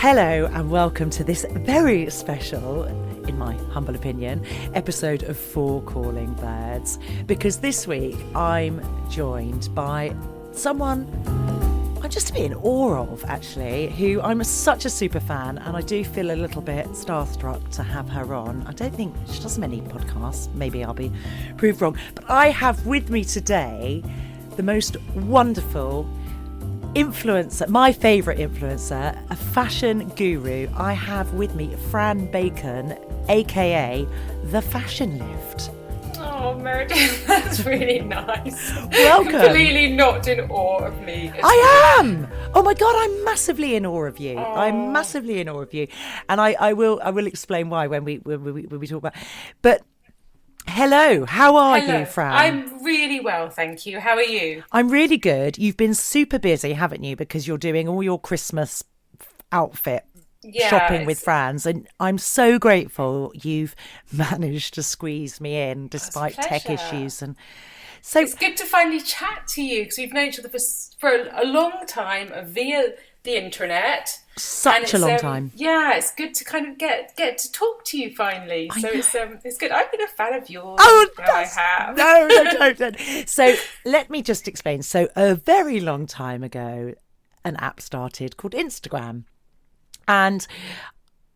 Hello and welcome to this very special, in my humble opinion, episode of For Calling Birds, because this week I'm joined by someone I'm just a bit in awe of, actually, who I'm such a super fan, and I do feel a little bit starstruck to have her on. I don't think she does many podcasts, maybe I'll be proved wrong, but I have with me today the most wonderful influencer, my favourite influencer, a fashion guru. I have with me Fran Bacon, aka The Fashion Lift. Oh, Meredith, that's really nice. Welcome. Completely not in awe of me. I am. Oh my God, I'm massively in awe of you. Oh. I'm massively in awe of you, and I will explain why when we talk about. But hello, how are you, Fran? I'm really well, thank you. How are you? I'm really good. You've been super busy, haven't you? Because you're doing all your Christmas outfit. Shopping with Fran's, and I'm so grateful you've managed to squeeze me in despite tech issues. And so it's good to finally chat to you, because we've known each other for a long time via the internet. Such a long time. Yeah, it's good to kind of get to talk to you finally. So it's good. I've been a fan of yours. Oh, I have. No, don't. So let me just explain. So a very long time ago, an app started called Instagram. And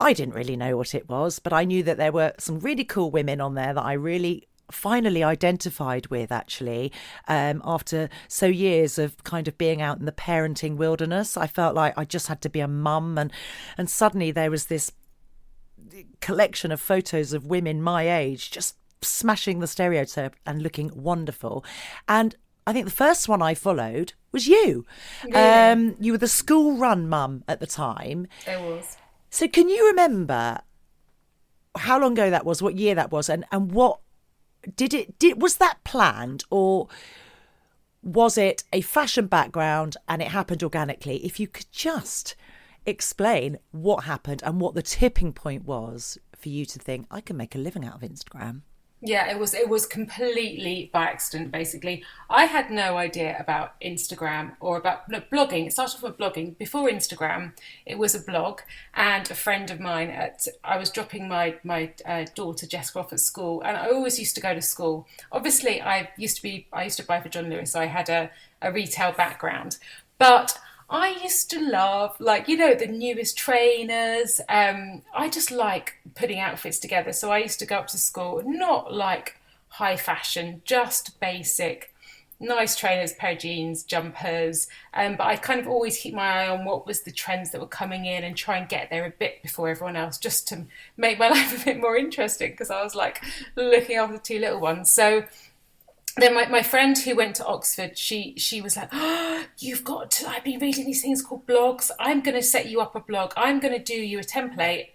I didn't really know what it was, but I knew that there were some really cool women on there that I really finally identified with, actually. After so years of kind of being out in the parenting wilderness, I felt like I just had to be a mum. And suddenly there was this collection of photos of women my age just smashing the stereotype and looking wonderful. And I think the first one I followed was you. Really? You were the school run mum at the time. I was. So can you remember how long ago that was, what year that was, and what was that planned, or was it a fashion background and it happened organically? If you could just explain what happened and what the tipping point was for you to think, I can make a living out of Instagram. Yeah, it was completely by accident, basically. I had no idea about Instagram or about blogging. It started off with blogging. Before Instagram, it was a blog, and a friend of mine I was dropping my daughter Jessica off at school, and I always used to go to school. Obviously, I used to buy for John Lewis, so I had a retail background. But I used to love, the newest trainers. I just like putting outfits together. So I used to go up to school, not like high fashion, just basic, nice trainers, pair of jeans, jumpers. But I kind of always keep my eye on what was the trends that were coming in and try and get there a bit before everyone else, just to make my life a bit more interesting, because I was like looking after two little ones. So then my friend who went to Oxford, she was like, oh, I've been reading these things called blogs. I'm going to set you up a blog. I'm going to do you a template.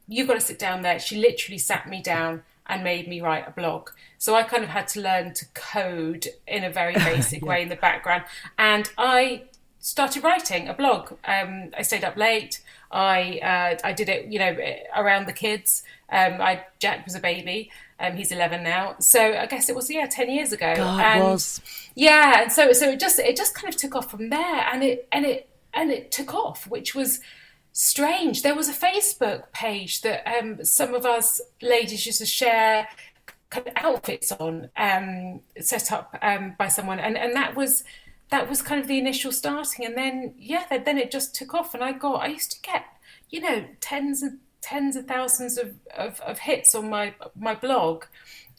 You've got to sit down there. She literally sat me down and made me write a blog. So I kind of had to learn to code in a very basic way in the background. And I started writing a blog. I stayed up late. I did it, around the kids. Jack was a baby. He's 11 now. So I guess it was 10 years ago. God, was. Yeah, and so it just kind of took off from there, and it took off, which was strange. There was a Facebook page that some of us ladies used to share kind of outfits on, set up by someone, and that was kind of the initial starting, and then it just took off, and I used to get tens of thousands of hits on my blog,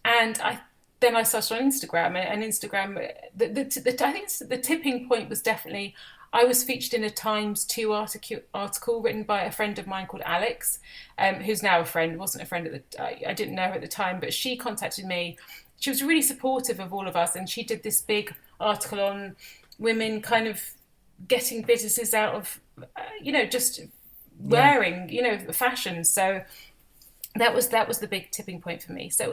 and I started on Instagram, and Instagram. I think the tipping point was definitely I was featured in a Times 2 article written by a friend of mine called Alex, who's now a friend. Wasn't a friend I didn't know her at the time, but she contacted me. She was really supportive of all of us, and she did this big article on women kind of getting businesses out of just wearing fashion. So that was the big tipping point for me. So it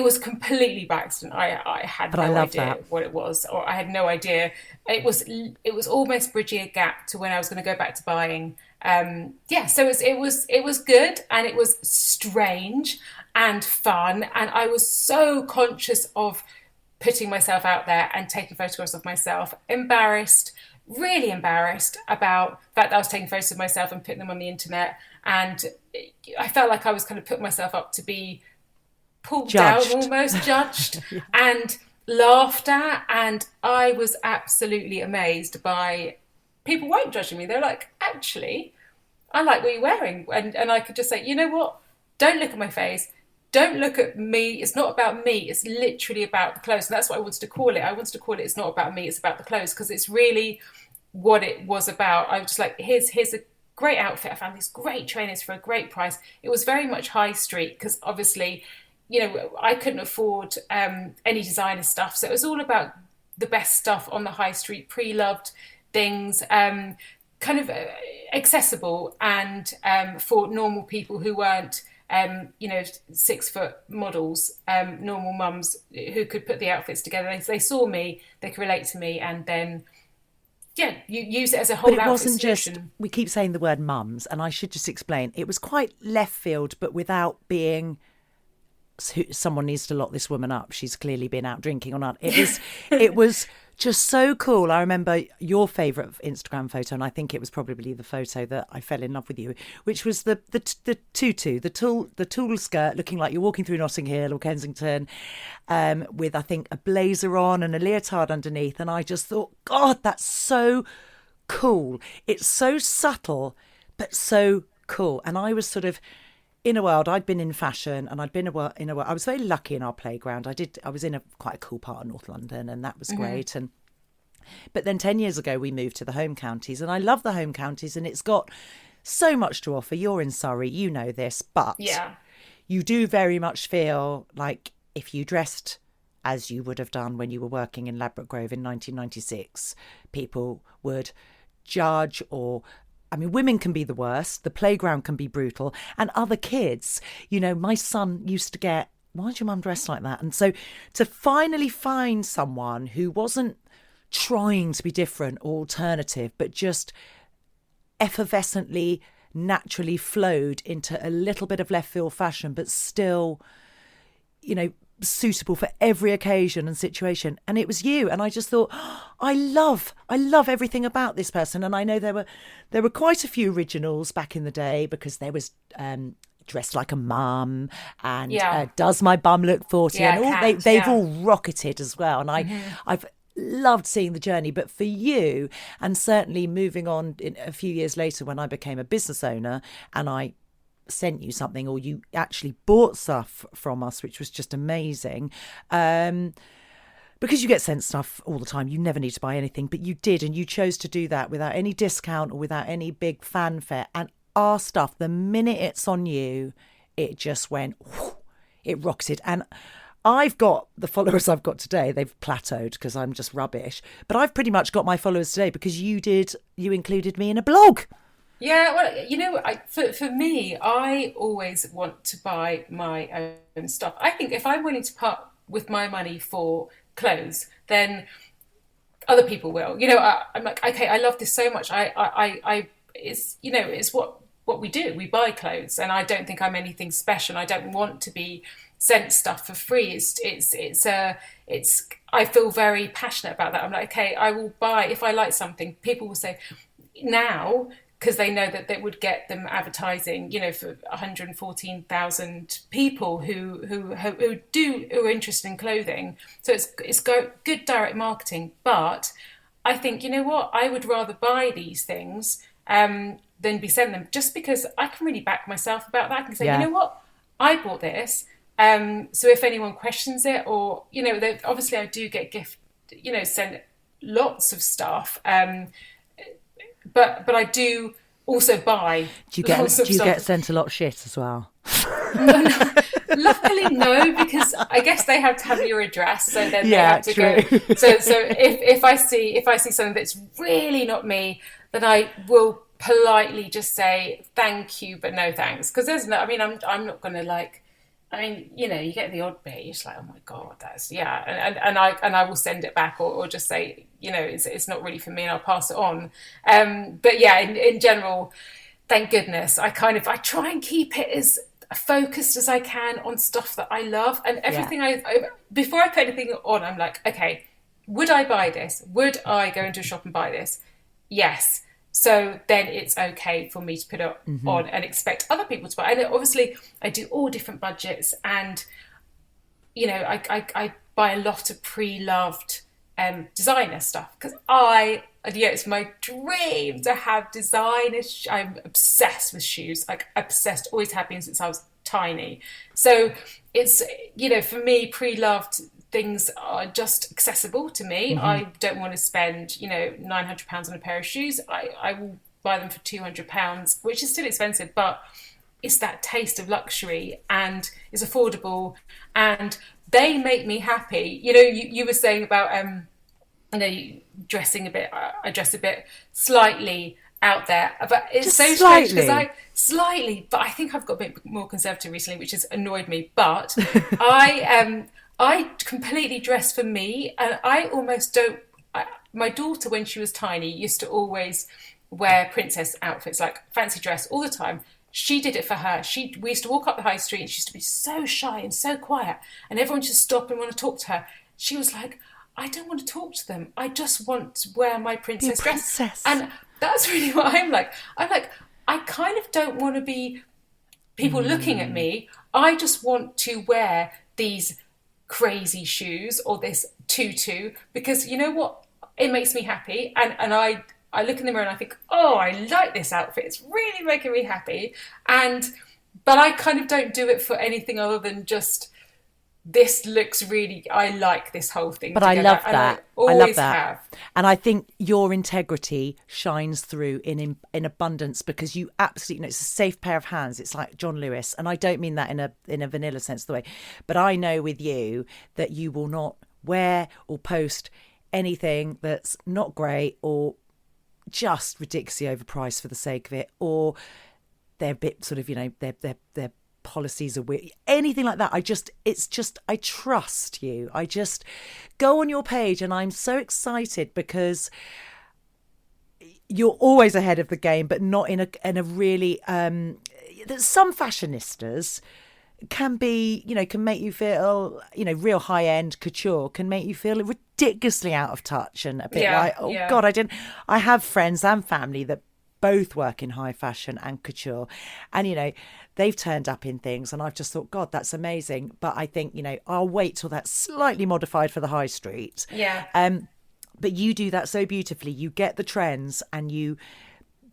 was completely by accident. I had no idea what it was, or I had no idea. It was almost bridging a gap to when I was going to go back to buying. So it was good, and it was strange and fun, and I was so conscious of putting myself out there and taking photographs of myself, embarrassed, really embarrassed about the fact that I was taking photos of myself and putting them on the internet. And I felt like I was kind of putting myself up to be pulled Judged. down, almost judged and laughed at. And I was absolutely amazed by people weren't judging me. They're like, actually, I like what you're wearing. And I could just say, you know what? Don't look at my face. Don't look at me. It's not about me. It's literally about the clothes. And that's what I wanted to call it. I wanted to call it, it's not about me. It's about the clothes, because it's really what it was about. I was just like, here's a great outfit. I found these great trainers for a great price. It was very much high street, because obviously, you know, I couldn't afford any designer stuff. So it was all about the best stuff on the high street, pre-loved things, kind of accessible, and for normal people who weren't, 6-foot models, normal mums who could put the outfits together. They saw me, they could relate to me, and then, yeah, you use it as a whole outfit wasn't solution. just, we keep saying the word mums, and I should just explain, it was quite left field, but without being, someone needs to lock this woman up, she's clearly been out drinking or not. It was just so cool. I remember your favourite Instagram photo, and I think it was probably the photo that I fell in love with you, which was the tutu, the tulle skirt, looking like you're walking through Notting Hill or Kensington, with, I think, a blazer on and a leotard underneath. And I just thought, God, that's so cool. It's so subtle, but so cool. And I was sort of in a world, I'd been in fashion, and I'd been in a world. I was very lucky in our playground. I was in quite a cool part of North London, and that was great. But then 10 years ago, we moved to the home counties, and I love the home counties, and it's got so much to offer. You're in Surrey, you know this, but you do very much feel like if you dressed as you would have done when you were working in Ladbroke Grove in 1996, people would judge or... I mean, women can be the worst. The playground can be brutal. And other kids, you know, my son used to get, why'd your mum dress like that? And so to finally find someone who wasn't trying to be different or alternative, but just effervescently, naturally flowed into a little bit of left field fashion, but still, you know, suitable for every occasion and situation, and it was you. And I just thought, I love everything about this person. And I know there were quite a few originals back in the day, because there was Dressed Like a Mum and Does My Bum Look 40, and all they've all rocketed as well. And I've loved seeing the journey. But for you, and certainly moving on a few years later when I became a business owner and I sent you something, or you actually bought stuff from us, which was just amazing, because you get sent stuff all the time, you never need to buy anything, but you did, and you chose to do that without any discount or without any big fanfare. And our stuff, the minute it's on you, it just went whoosh, it rocketed. And I've got the followers I've got today, they've plateaued because I'm just rubbish, but I've pretty much got my followers today because you included me in a blog. Yeah, well, you know, for me, I always want to buy my own stuff. I think if I'm willing to part with my money for clothes, then other people will. You know, I'm like, okay, I love this so much. It's, you know, it's what we do. We buy clothes, and I don't think I'm anything special. I don't want to be sent stuff for free. I feel very passionate about that. I'm like, okay, I will buy if I like something. People will say now, because they know that they would get them advertising, you know, for 114,000 people who are interested in clothing. So it's good direct marketing. But I think, you know what, I would rather buy these things than be sent them, just because I can really back myself about that. I can say, you know what, I bought this. So if anyone questions it, or, you know, obviously I do get sent lots of stuff. But I do also buy. Do you get sent a lot of shit as well? No, luckily no, because I guess they have to have your address, so then they have to go. So if I see something that's really not me, then I will politely just say thank you, but no thanks, because there's no. I mean, I'm not going to like. I mean, you know, you get the odd bit. You're just like, oh my God, that's and I will send it back, or just say, you know, it's not really for me, and I'll pass it on. But yeah, in general, thank goodness, I try and keep it as focused as I can on stuff that I love, and everything. Before I put anything on, I'm like, okay, would I buy this? Would I go into a shop and buy this? yes. So then it's okay for me to put it on and expect other people to buy. And obviously I do all different budgets, and I buy a lot of pre-loved designer stuff because it's my dream to have designer. I'm obsessed with shoes, like obsessed, always have been since I was tiny. So it's, for me, pre-loved things are just accessible to me. I don't want to spend, £900 on a pair of shoes. I will buy them for £200, which is still expensive, but it's that taste of luxury and it's affordable and they make me happy. You were saying about, dressing a bit, I dress a bit slightly out there, but it's just so strange because slightly, but I think I've got a bit more conservative recently, which has annoyed me. But I completely dress for me, and I almost don't. My daughter, when she was tiny, used to always wear princess outfits, like fancy dress all the time. She did it for her. We used to walk up the high street and she used to be so shy and so quiet, and everyone just stop and want to talk to her. She was like, I don't want to talk to them. I just want to wear my princess dress. And that's really what I'm like. I kind of don't want to be people looking at me. I just want to wear these crazy shoes or this tutu because you know what? It makes me happy. And I look in the mirror and I think, oh, I like this outfit. It's really making me happy. But I kind of don't do it for anything other than just, this looks really, I like this whole thing. But together. I love that. I love that. Have. And I think your integrity shines through in abundance because you absolutely know it's a safe pair of hands. It's like John Lewis. And I don't mean that in a vanilla sense of the way. But I know with you that you will not wear or post anything that's not great or just ridiculously overpriced for the sake of it, or they're a bit sort of, they're policies are weird, anything like that. I trust you. I just go on your page and I'm so excited because you're always ahead of the game, but not in a really some fashionistas can be, can make you feel, real high end couture can make you feel ridiculously out of touch and a bit God, I have friends and family that both work in high fashion and couture, and they've turned up in things and I've just thought, God, that's amazing. But I think I'll wait till that's slightly modified for the high street. But you do that so beautifully. You get the trends and you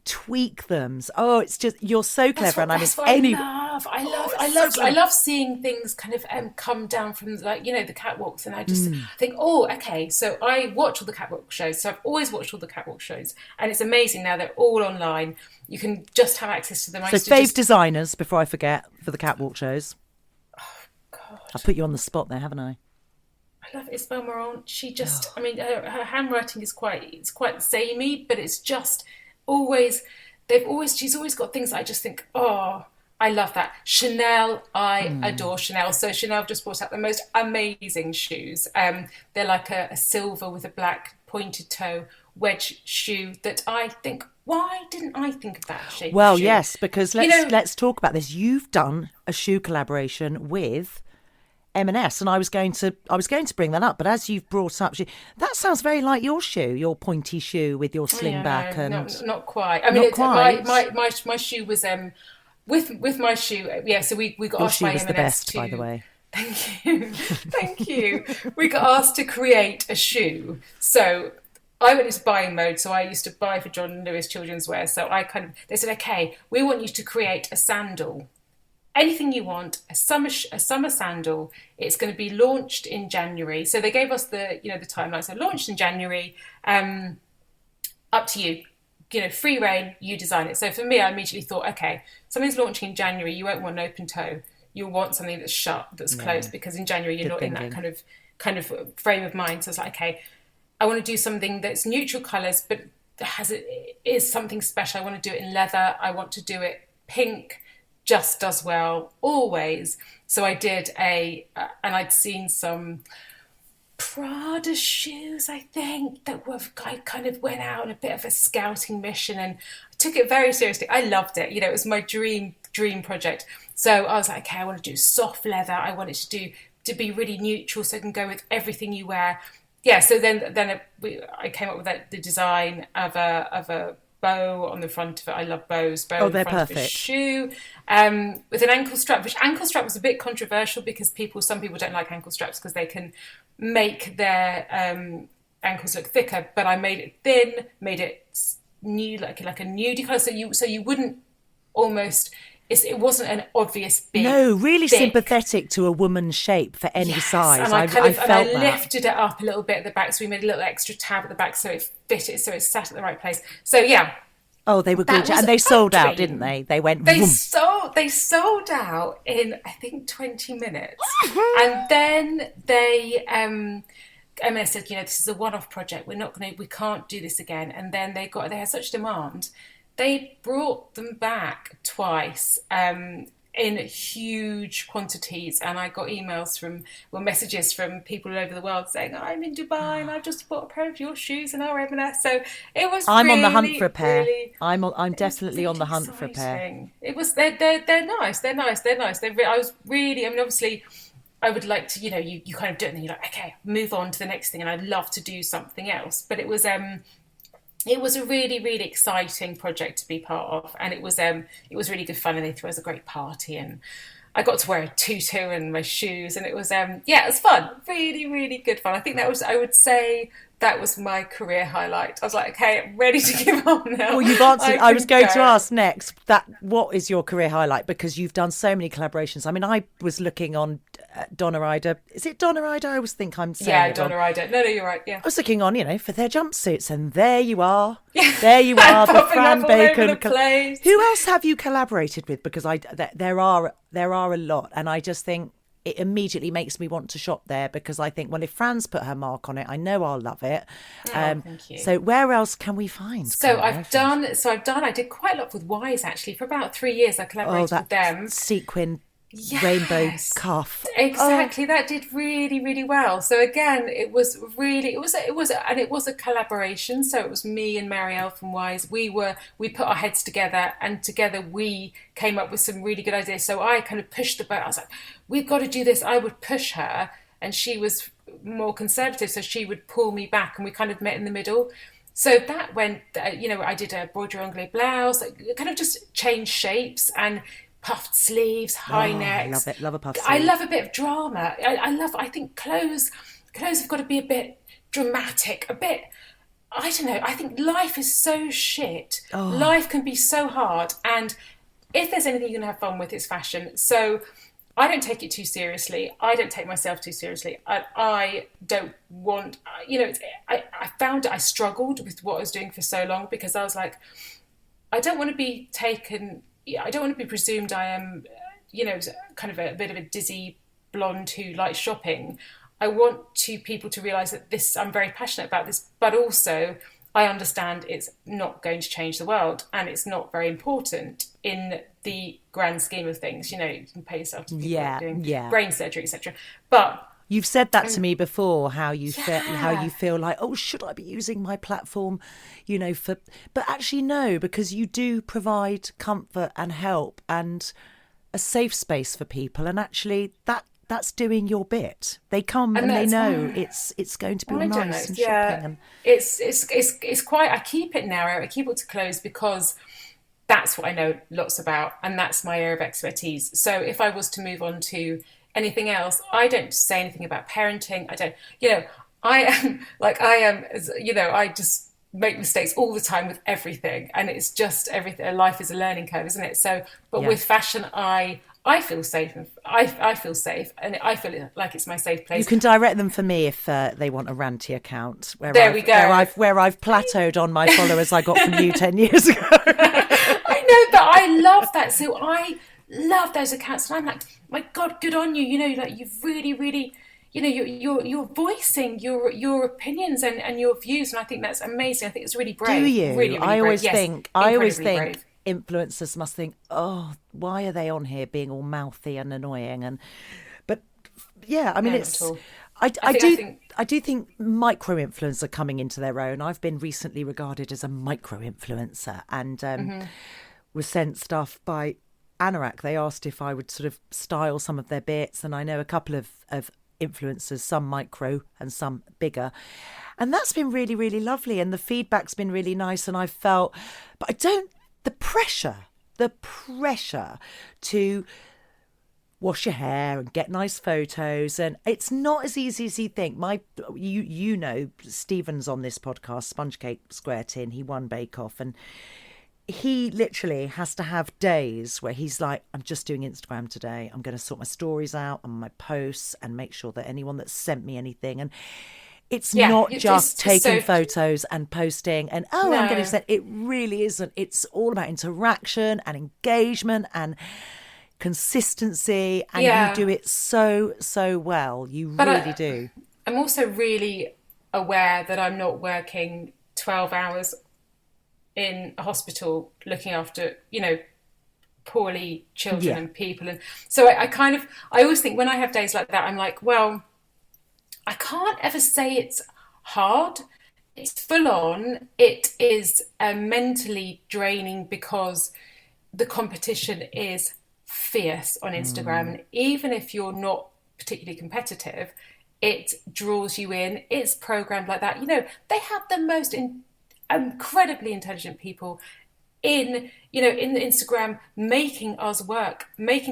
tweak them. Oh, it's just, you're so clever. I love seeing things kind of come down from the catwalks, and I just think, oh, okay, so I watch all the catwalk shows, so I've always watched all the catwalk shows, and it's amazing now they're all online. You can just have access to them. Designers, before I forget, for the catwalk shows. Oh God, I put you on the spot there, haven't I? I love Isabel Marant. She just, her handwriting is quite samey, but it's just always, she's always got things that I just think, oh, I love that. Chanel, I adore Chanel. So Chanel just brought out the most amazing shoes. They're like a silver with a black pointed toe wedge shoe that I think, why didn't I think of that shape? Well, shoe? yes, because let's talk about this. You've done a shoe collaboration with M&S, and I was going to bring that up, but as you've brought up, that sounds very like your shoe, your pointy shoe with your sling back. No, and not quite. I mean, my shoe was with my shoe. Yeah, so we got asked by M&S the best, by the way. Thank you, thank you. We got asked to create a shoe, so I went into buying mode. So I used to buy for John Lewis children's wear. So they said, okay, we want you to create a sandal. Anything you want, a summer sandal. It's going to be launched in January. So they gave us the timeline. So launched in January. Up to you. Free reign. You design it. So for me, I immediately thought, okay, something's launching in January. You won't want an open toe. You'll want something that's shut, that's closed, because in January you're not in that kind of frame of mind. So it's like, okay, I want to do something that's neutral colours, but is something special. I want to do it in leather. I want to do it pink. Just does well always. So I did and I'd seen some Prada shoes, I think, that I kind of went out on a bit of a scouting mission and I took it very seriously. I loved it. It was my dream project. So I was like, okay, I want to do soft leather. I want it to be really neutral so I can go with everything you wear. So then I came up with the design of a bow on the front of it. I love bows. Bow Oh, on the they're front of a perfect. shoe, with an ankle strap. Which ankle strap was a bit controversial because some people don't like ankle straps because they can make their ankles look thicker. But I made it thin, made it nude, like a nudie colour, so you wouldn't almost. It wasn't an obvious big. No, really thick, sympathetic to a woman's shape for any size. And I felt that. lifted it up a little bit at the back, so we made a little extra tab at the back so it fitted, so it sat at the right place. So yeah. Oh, they were gorgeous, and they sold out, didn't they? They went. They sold out in I think 20 minutes, and then they. I said, this is a one-off project. We can't do this again. And then they had such demand. They brought them back twice in huge quantities, and I got messages from people all over the world saying, I'm in Dubai and I've just bought a pair of your shoes and our M&S. So it was. I'm on the hunt for a pair. I'm definitely on the hunt for a pair. It was. They're nice. They're nice. I was really. I mean, obviously, I would like to. You kind of do it, and then you're like, okay, move on to the next thing, and I'd love to do something else. But it was a really, really exciting project to be part of, and it was really good fun, and they threw us a great party, and I got to wear a tutu and my shoes, and it was it was fun, really, really good fun. I think I would say that was my career highlight. I was like, okay, I'm ready to give up now. Well, you've answered. I was going to ask next what is your career highlight, because you've done so many collaborations. I mean, I was looking on Donna Ryder. Is it Donna Ryder? I always think I'm saying Donna Ryder. No, you're right. Yeah, I was looking on, for their jumpsuits, and there you are. There you are, the Fran Bacon. Who else have you collaborated with? Because there are a lot, and I just think it immediately makes me want to shop there, because I think, well, if Fran's put her mark on it, I know I'll love it. Thank you. So where else can we find? I did quite a lot with Wise, actually. For about 3 years I collaborated with them. Sequin rainbow cuff. Exactly. That did really, really well. So again, it was a collaboration. So it was me and Marielle from Wise. We put our heads together, and together we came up with some really good ideas. So I kind of pushed the boat. I was like, we've got to do this. I would push her, and she was more conservative, so she would pull me back, and we kind of met in the middle. So that went, I did a broderie anglais blouse, kind of just changed shapes, and puffed sleeves, high necks. I love a puffed sleeve. I love a bit of drama. I think clothes have got to be a bit dramatic, a bit, I don't know, I think life is so shit. Life can be so hard, and if there's anything you can have fun with, it's fashion. So I don't take it too seriously. I don't take myself too seriously. I don't want, I found I struggled with what I was doing for so long, because I was like, I don't want to be presumed I am, kind of a bit of a dizzy blonde who likes shopping. I want people to realise that I'm very passionate about this, but also I understand it's not going to change the world, and it's not very important in the grand scheme of things. You can pay yourself to people doing brain surgery, etc. But you've said that to me before, how you feel like, oh, should I be using my platform, but actually no, because you do provide comfort and help and a safe space for people, and actually that's doing your bit. They come and they know it's going to be nice and shopping. And it's quite. I keep it narrow. I keep it to close, because that's what I know lots about, and that's my area of expertise. So if I was to move on to anything else, I don't say anything about parenting. I don't, I just make mistakes all the time with everything, and it's just everything. Life is a learning curve, isn't it? So, but with fashion, I feel safe, and I feel safe, and I feel like it's my safe place. You can direct them for me if they want a ranty account. We go. Where I've plateaued on my followers I got from you 10 years ago. I know, but I love that. So I love those accounts, and I'm like, my God, good on you. You've really, really, you're voicing your opinions and your views, and I think that's amazing. I think it's really brave. Do you? Really, really I always brave. think. Yes, I always think. brave. Influencers must think, oh, why are they on here being all mouthy and annoying? But I mean, I do think micro influencers are coming into their own. I've been recently regarded as a micro influencer, and was sent stuff by Anorak. They asked if I would sort of style some of their bits, and I know a couple of influencers, some micro and some bigger. And that's been really, really lovely. And the feedback's been really nice. And I felt, but the pressure to wash your hair and get nice photos, and it's not as easy as you think. You know, Stephen's on this podcast, Sponge Cake Square Tin. He won Bake Off, and he literally has to have days where he's like, I'm just doing Instagram today. I'm going to sort my stories out and my posts and make sure that anyone that's sent me anything, and it's not just taking photos and posting and I'm going to send. It really isn't. It's all about interaction and engagement and consistency, and you do it so well. You really do. I'm also really aware that I'm not working 12 hours in a hospital looking after, poorly children and people. And so I always think when I have days like that, I'm like, well, I can't ever say it's hard. It's full on. It is mentally draining because the competition is fierce on Instagram. And even if you're not particularly competitive, it draws you in. It's programmed like that. They have the most incredibly intelligent people in Instagram making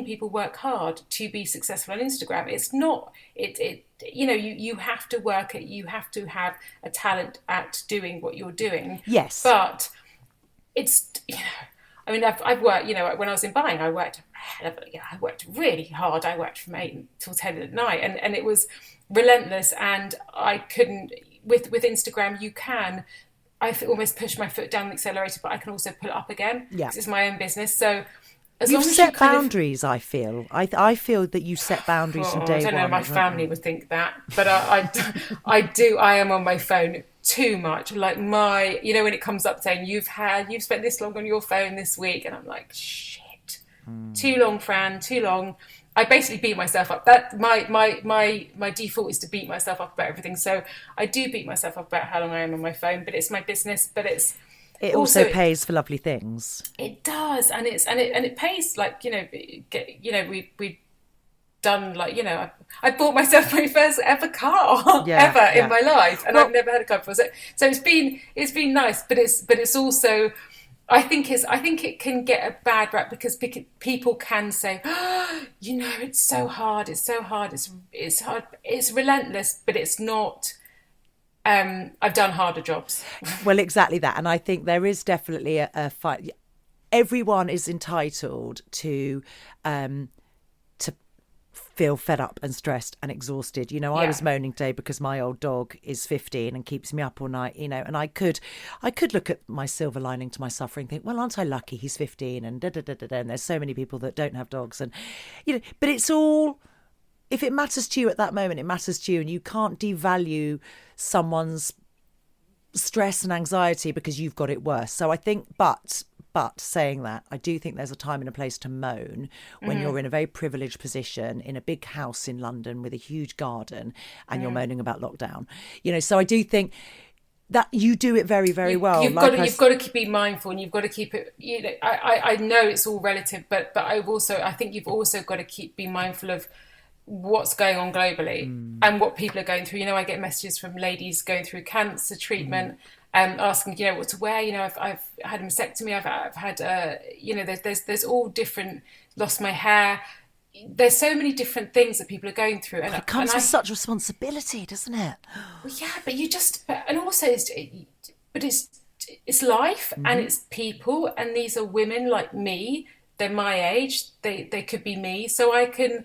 people work hard to be successful on Instagram. It's not, you have to work at, you have to have a talent at doing what you're doing. Yes. But it's, I've worked, when I was in buying, I worked really hard. I worked from 8 till 10 at night, and it was relentless. And I couldn't, with Instagram, I almost push my foot down the accelerator, but I can also pull it up again because it's my own business. So you've set boundaries, I feel. I feel that you set boundaries from day one. I don't know, my family would think that, but I do. I am on my phone too much. Like when it comes up saying you've spent this long on your phone this week, and I'm like, shit, too long, Fran, too long. I basically beat myself up. That my default is to beat myself up about everything. So I do beat myself up about how long I am on my phone, but it's my business. But it also pays for lovely things. It does, and it pays, like we've done, like I bought myself my first ever car in my life, and I've never had a car before. So it's been nice, but it's also. I think it can get a bad rap because people can say, it's so hard, it's hard, it's relentless, but it's not. I've done harder jobs. Well, exactly that, and I think there is definitely a fight. Everyone is entitled to feel fed up and stressed and exhausted. I was moaning today because my old dog is 15 and keeps me up all night, and I could look at my silver lining to my suffering and think, well, aren't I lucky he's 15 and and there's so many people that don't have dogs, and but it's all, if it matters to you at that moment, it matters to you, and you can't devalue someone's stress and anxiety because you've got it worse. So I think, but saying that, I do think there's a time and a place to moan when you're in a very privileged position in a big house in London with a huge garden and you're moaning about lockdown. So I do think that you do it very, very well. You've got to be mindful, and you've got to keep it. I know it's all relative, but I think you've also got to be mindful of what's going on globally and what people are going through. I get messages from ladies going through cancer treatment. Asking, what to wear. I've had a mastectomy. I've had, there's all different. Lost my hair. There's so many different things that people are going through, and it comes with such responsibility, doesn't it? Well, yeah, but and also it's life and it's people, and these are women like me. They're my age. They could be me, so I can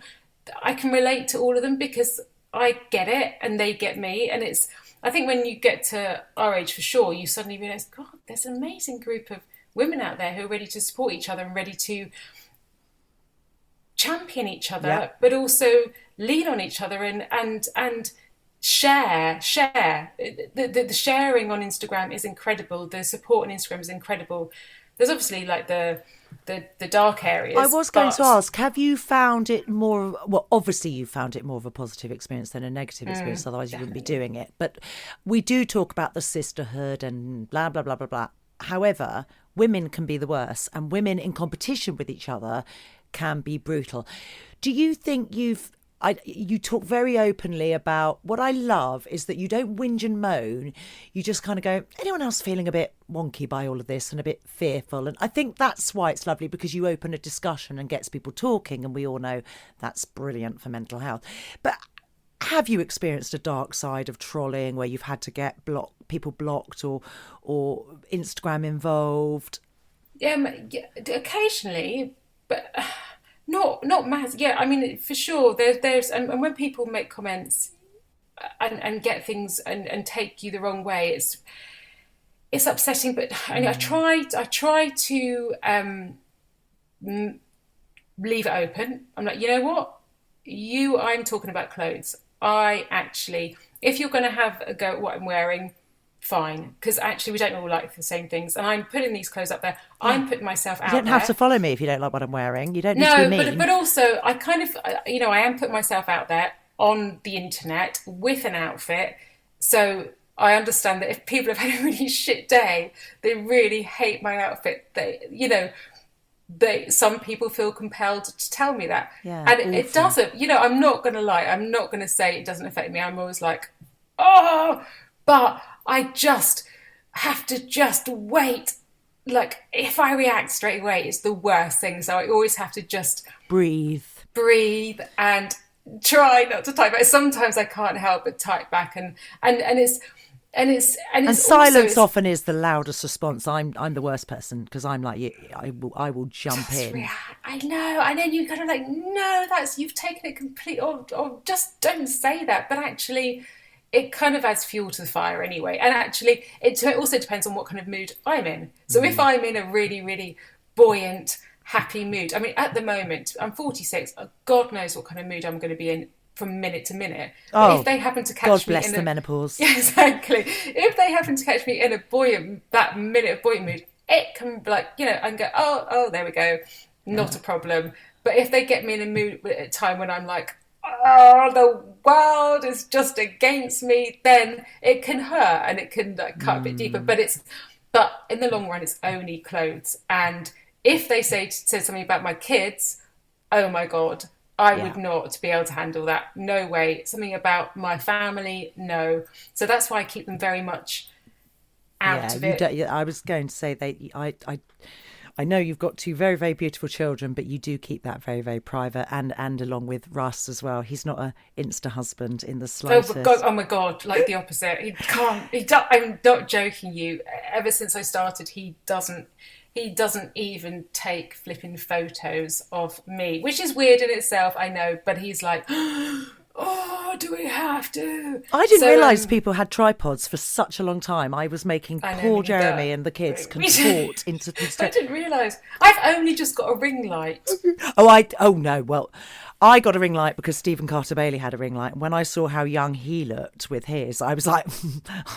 relate to all of them because I get it and they get me, and it's. I think when you get to our age, for sure, you suddenly realise, God, there's an amazing group of women out there who are ready to support each other and ready to champion each other, but also lean on each other and share. The sharing on Instagram is incredible. The support on Instagram is incredible. There's obviously like the dark areas. I was going to ask, have you found it more, well, obviously you found it more of a positive experience than a negative experience, otherwise you wouldn't be doing it. But we do talk about the sisterhood and blah, blah, blah, blah, blah. However, women can be the worst, and women in competition with each other can be brutal. Do you think you talk very openly about, what I love is that you don't whinge and moan. You just kind of go, anyone else feeling a bit wonky by all of this and a bit fearful? And I think that's why it's lovely, because you open a discussion and gets people talking, and we all know that's brilliant for mental health. But have you experienced a dark side of trolling where you've had to get people blocked or Instagram involved? Yeah, occasionally, but not massive. Yeah, I mean, for sure. There's and when people make comments and get things and take you the wrong way, it's upsetting. But I try to leave it open. I'm like, you know what? I'm talking about clothes. If you're going to have a go at what I'm wearing, fine, because actually we don't all like the same things, and I'm putting these clothes up there. I'm putting myself out there. You don't have to follow me if you don't like what I'm wearing. You don't need to be mean. But also I kind of, I am putting myself out there on the internet with an outfit, so I understand that if people have had a really shit day, they really hate my outfit, some people feel compelled to tell me that. Yeah, and it doesn't, I'm not going to lie. I'm not going to say it doesn't affect me. I'm always like, oh, but I just have to wait. Like, if I react straight away, it's the worst thing. So I always have to just breathe and try not to type back. Sometimes I can't help but type back, and silence often is the loudest response. I'm the worst person, because I'm like you. I will jump in. I know, and then you kind of like, no, you've taken it complete, or just don't say that. But actually, it kind of adds fuel to the fire anyway. And actually, it also depends on what kind of mood I'm in. So if I'm in a really, really buoyant, happy mood, I mean, at the moment, I'm 46. God knows what kind of mood I'm going to be in from minute to minute. But if they happen to catch me, God bless the menopause. Yeah, exactly. If they happen to catch me in that minute of buoyant mood, it can be like, I can go, oh, there we go, not a problem. But if they get me in a mood at a time when I'm like, oh, the world is just against me, then it can hurt and it can cut a bit deeper. But in the long run, it's only clothes. And if they said something about my kids, oh my God, I would not be able to handle that. No way. Something about my family, no. So that's why I keep them very much out of it. I was going to say I know you've got two very, very beautiful children, but you do keep that very, very private, and along with Russ as well. He's not a Insta husband in the slightest. Oh my God, like the opposite. I'm not joking you. Ever since I started, he doesn't even take flipping photos of me, which is weird in itself, I know, but he's like, oh, do we have to? I didn't realise people had tripods for such a long time. I was making poor Jeremy and the kids contort into the... I didn't realise. I've only just got a ring light. Oh no, well, I got a ring light because Stephen Carter Bailey had a ring light. And when I saw how young he looked with his, I was like,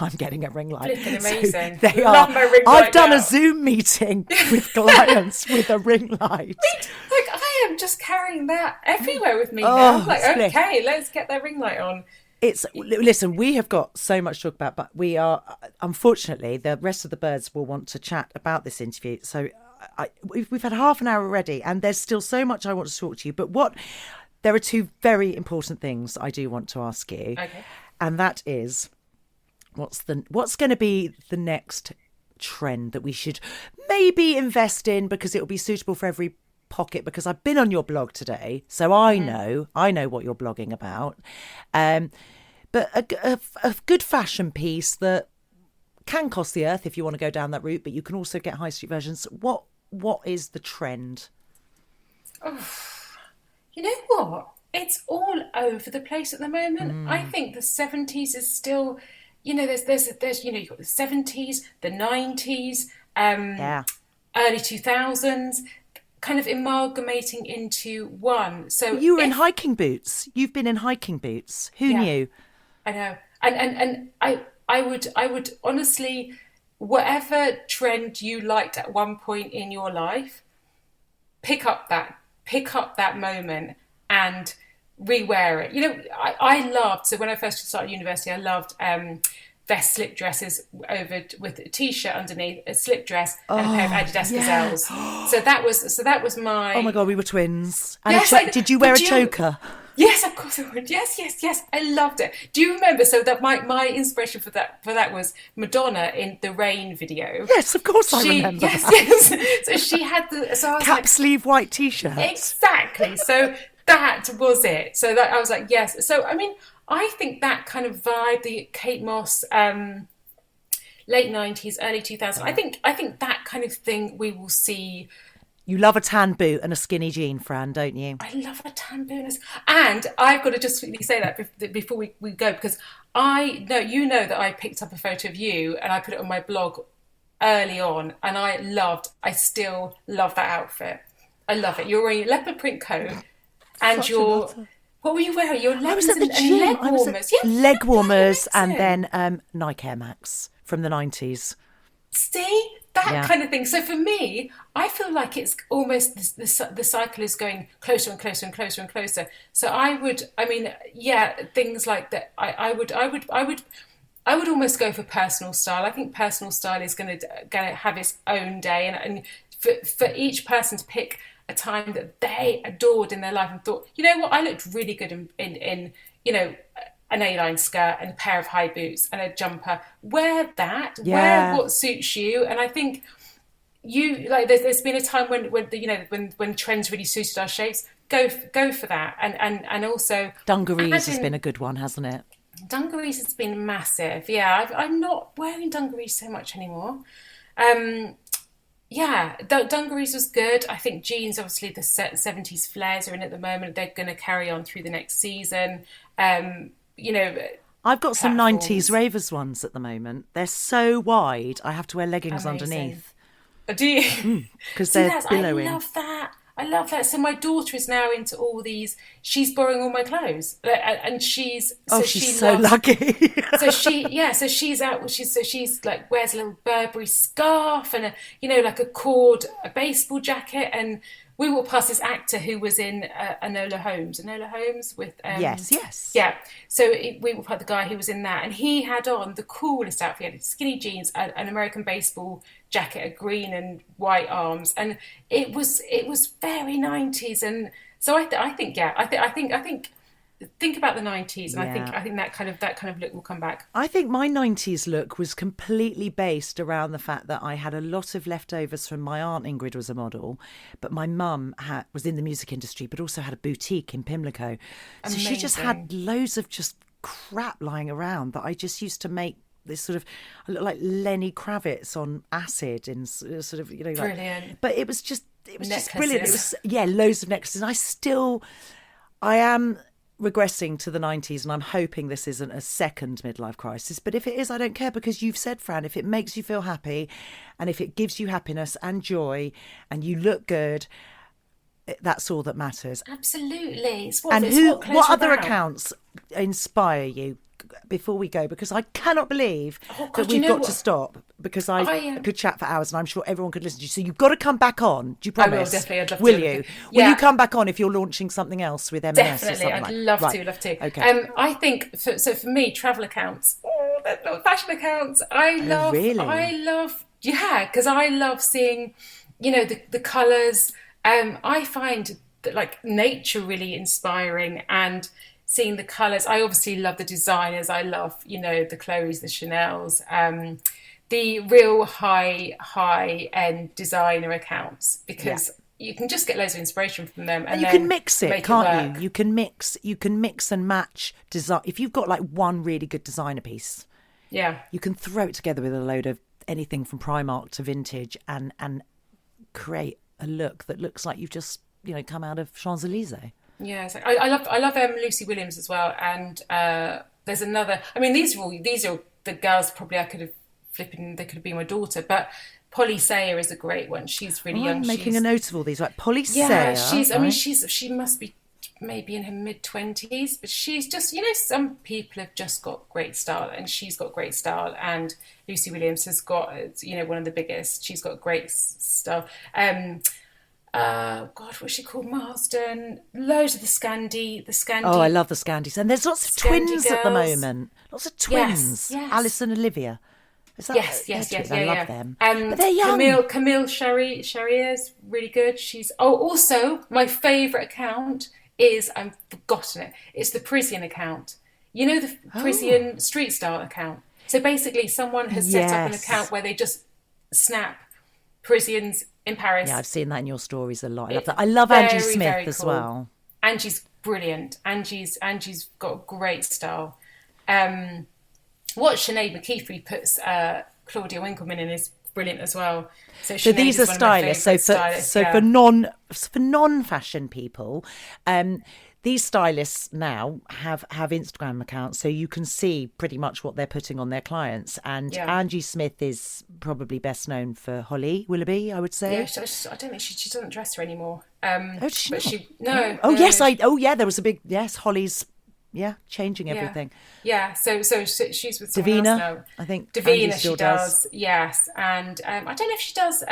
I'm getting a ring light. Flipping amazing. So Love my ring light. I've done a Zoom meeting with clients with a ring light. Like, I am just carrying that everywhere with me now. Like, okay, let's get that ring light on. Listen, we have got so much to talk about, but we are, unfortunately, the rest of the birds will want to chat about this interview. So we've had half an hour already, and there's still so much I want to talk to you. But there are two very important things I do want to ask you. Okay. And that is, what's going to be the next trend that we should maybe invest in, because it will be suitable for every pocket, because I've been on your blog today, so I know what you're blogging about. But a good fashion piece that can cost the earth if you want to go down that route, but you can also get high street versions. What is the trend? Oh, you know what? It's all over the place at the moment. I think the 70s is still, there's you've got the 70s, the 90s, early 2000s, kind of amalgamating into one. So you were in hiking boots. You've been in hiking boots. Who knew? I know. And I would honestly, whatever trend you liked at one point in your life, pick up that moment and rewear it. I loved, so when I first started university, I loved vest slip dresses over with a t-shirt underneath, a slip dress, and a pair of Adidas Gazelles. So that was my... Oh my God, we were twins. And did you wear a choker? Yes, of course I would. Yes, yes, yes. I loved it. Do you remember? So that my inspiration for that was Madonna in the Rain video. Yes, of course I remember. Yes, that. yes. So she had so I was Cap like, sleeve white t-shirt. exactly. So that was it. So that I was like, yes. So I mean, I think that kind of vibe, the Kate Moss, late 90s, early 2000s. I think that kind of thing we will see. You love a tan boot and a skinny jean, Fran, don't you? I love a tan boot. And I've got to just quickly say that before we go, because I know that I picked up a photo of you and I put it on my blog early on, and I still love that outfit. I love it. You're wearing a leopard print coat and what were you wearing? Your leggings and leg warmers. Yeah, leg warmers and then Nike Air Max from the 90s. See? That kind of thing. So for me, I feel like it's almost the cycle is going closer and closer and closer and closer. So things like that. I would almost go for personal style. I think personal style is going to have its own day, and for each person to pick a time that they adored in their life and thought, you know what, I looked really good in an A-line skirt and a pair of high boots and a jumper. Wear that. Yeah. Wear what suits you. And I think there's been a time when trends really suited our shapes. Go for that. And also dungarees has been a good one, hasn't it? Dungarees has been massive. Yeah, I'm not wearing dungarees so much anymore. Dungarees was good. I think jeans, obviously the 70s flares are in at the moment. They're going to carry on through the next season. I've got some 90s ravers ones at the moment. They're so wide, I have to wear leggings underneath. Oh, do you? Because they're billowing. I love that. So my daughter is now into all these. She's borrowing all my clothes, and she's so lucky. she's out. She's like wears a little Burberry scarf and a baseball jacket, and we walked past this actor who was in Enola Holmes with yes. Yeah. So we walked past the guy who was in that, and he had on the coolest outfit. He had skinny jeans, an American baseball jacket, a green and white arms, and it was very 90s. And so I think about the 90s, and I think that kind of look will come back. I think my 90s look was completely based around the fact that I had a lot of leftovers from my aunt Ingrid was a model, but my mum was in the music industry, but also had a boutique in Pimlico. So Amazing. She just had loads of just crap lying around that I just used to make this sort of, I look like Lenny Kravitz on acid and sort of, brilliant. But it was just brilliant. It was, loads of necklaces. And I am regressing to the 90s, and I'm hoping this isn't a second midlife crisis, but if it is, I don't care, because you've said, Fran, if it makes you feel happy and if it gives you happiness and joy and you look good, that's all that matters. Absolutely. What other accounts inspire you before we go? Because I cannot believe that we've got to stop, because I could chat for hours and I'm sure everyone could listen to you. So you've got to come back on. Do you promise? I will, definitely. I'd love will to. you? Will you come back on if you're launching something else with M&S? Definitely. I'd love to. Okay. I think, for me, travel accounts, fashion accounts, I love, because I love seeing, the colours. I find that nature really inspiring, and seeing the colours. I obviously love the designers. I love, the Chloes, the Chanels, the real high end designer accounts, because you can just get loads of inspiration from them, and you can mix it, can't you? You can mix and match design. If you've got one really good designer piece, you can throw it together with a load of anything from Primark to vintage, and create a look that looks like you've just come out of Champs-Elysees. Yeah, I love Lucy Williams as well, and there's another. I mean, these are the girls probably I could have flipping. They could have been my daughter, but Polly Sayer is a great one. She's really young. I'm making a note of all these. Polly Sayer. Yeah, she must be maybe in her mid-20s, but she's just, some people have just got great style, and she's got great style, and Lucy Williams has got, one of the biggest. She's got great style. What's she called? Marsden. Loads of the Scandi. Oh, I love the Scandis. And there's lots of Scandi twins girls. At the moment. Lots of twins. Yes. Alice and Olivia. Is that yes. I love them. But they're young. Camille Sherry is really good. She's also my favourite account is, I've forgotten it. It's the Parisian account. You know, the Parisian street style account. So basically, someone has set up an account where they just snap Parisians in Paris. Yeah, I've seen that in your stories a lot. I love that. I love Angie Smith as well. Angie's brilliant. Angie's got great style. What Sinead McKeefery puts Claudia Winkleman in is brilliant as well. So these are stylists. For non-fashion people, these stylists now have Instagram accounts, so you can see pretty much what they're putting on their clients. And Angie Smith is probably best known for Holly Willoughby, I would say. Yeah, I don't think she doesn't dress her anymore. Yes, there was a big Holly's. Yeah, changing everything. Yeah, so she's with someone Davina, else now. I think Davina she does. Yes, and I don't know if she does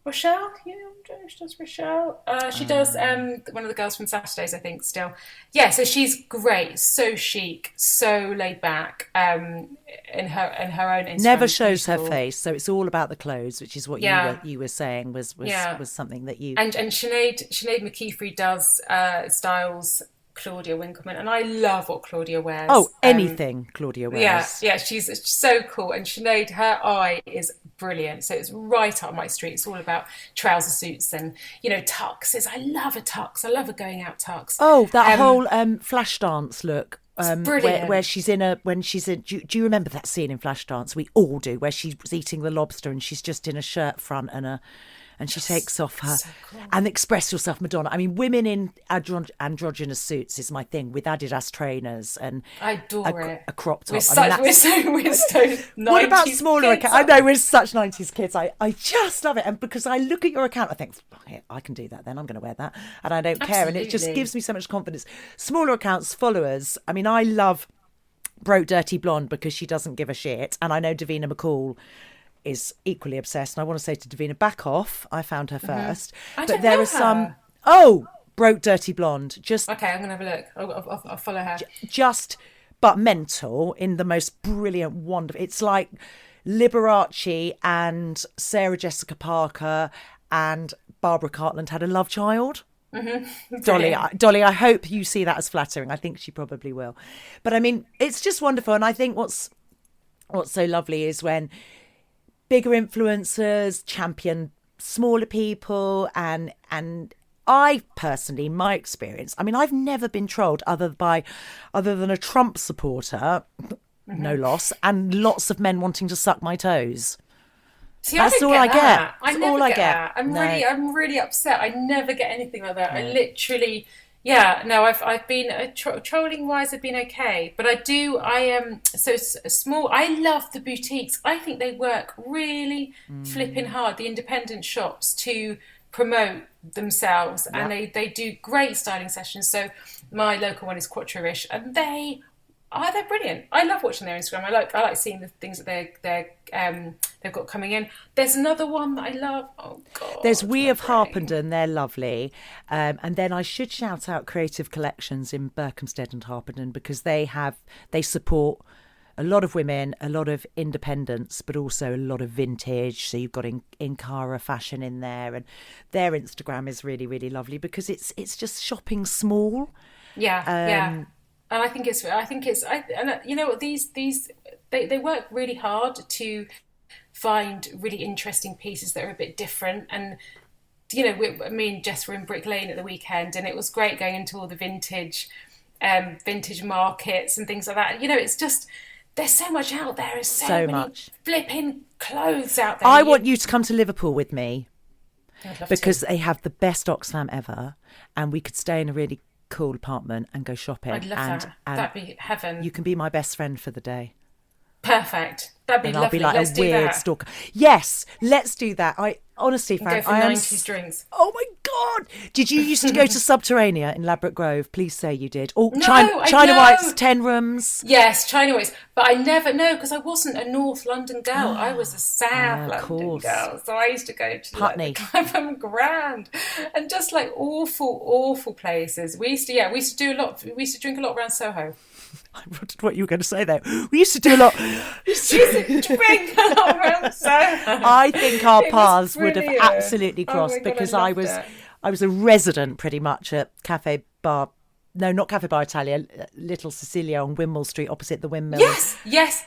Rochelle. Yeah, I don't know if she does Rochelle. She does one of the girls from Saturdays, I think. Still, yeah. So she's great, so chic, so laid back. In her own Instagram. Never shows her face, so it's all about the clothes, which is what you were saying was something that you and Sinead McKeefery does styles Claudia Winkleman, and I love what Claudia wears. Oh, anything Claudia wears. Yeah, she's so cool. And Sinead, her eye is brilliant. So it's right up my street. It's all about trouser suits and, tuxes. I love a tux. I love a going out tux. Oh, that whole Flashdance look. Brilliant. Where she's in do you remember that scene in Flashdance? We all do, where she's eating the lobster and she's just in a shirt front and she takes off her and Express Yourself Madonna. I mean, women in androgynous suits is my thing, with Adidas trainers and I adore it. A crop top. We're so 90s. What about smaller accounts? I know, we're such 90s kids. I just love it. And because I look at your account, I think, I can do that then. I'm going to wear that. And I don't care. And it just gives me so much confidence. Smaller accounts, followers. I mean, I love Broke Dirty Blonde because she doesn't give a shit. And I know Davina McCall is equally obsessed, and I want to say to Davina, back off. I found her first. But there are some Broke Dirty Blonde. Just okay, I'm gonna have a look. I'll follow her. But mental in the most brilliant, wonderful. It's like Liberace and Sarah Jessica Parker and Barbara Cartland had a love child. Dolly, I hope you see that as flattering. I think she probably will. But I mean, it's just wonderful, and I think what's so lovely is when bigger influencers champion smaller people, and I personally, my experience, I mean, I've never been trolled other than a Trump supporter, no loss, and lots of men wanting to suck my toes. See, that's all I get. That's all I get. That. I'm really upset. I never get anything like that. No. I literally. Yeah, no, I've been trolling wise. I've been okay, but I am so small. I love the boutiques. I think they work really flipping hard. The independent shops to promote themselves, and they do great styling sessions. So my local one is Quattro-ish, and they're brilliant. I love watching their Instagram. I like seeing the things that they've got coming in. There's another one that I love. Oh God, there's We of Harpenden. They're lovely. And then I should shout out Creative Collections in Berkhamsted and Harpenden, because they support a lot of women, a lot of independents, but also a lot of vintage. So you've got Inkara fashion in there, and their Instagram is really, really lovely because it's just shopping small. Yeah. And I think it's you know what, these they work really hard to find really interesting pieces that are a bit different. And me and Jess were in Brick Lane at the weekend, and it was great going into all the vintage markets and things like that. It's just, there's so much out there. There's so many flipping clothes out there. I want you to come to Liverpool with me, because they have the best Oxfam ever, and we could stay in a really cool apartment and go shopping. I'd love that. That'd be heaven. You can be my best friend for the day. Perfect. That'd be and lovely. I'll be like let's a weird stalker. Yes, let's do that. I honestly, Fran, go for 90s drinks. Oh my God! Did you used to go to Subterranea in Ladbroke Grove? Please say you did. Oh, no, China White's 10 rooms. Yes, China White's. But I never because I wasn't a North London girl. I was a South London girl. So I used to go to Putney, Clapham Grand, and just like awful places. We used to do a lot. We used to drink a lot around Soho. I wondered what you were going to say there. We used to do a lot. We used to drink a lot around Soho. I think our paths would have absolutely crossed, because I I was a resident pretty much at Cafe Bar. No, not Cafe Bar Italia, Little Sicilia on Windmill Street opposite the windmill. Yes. Used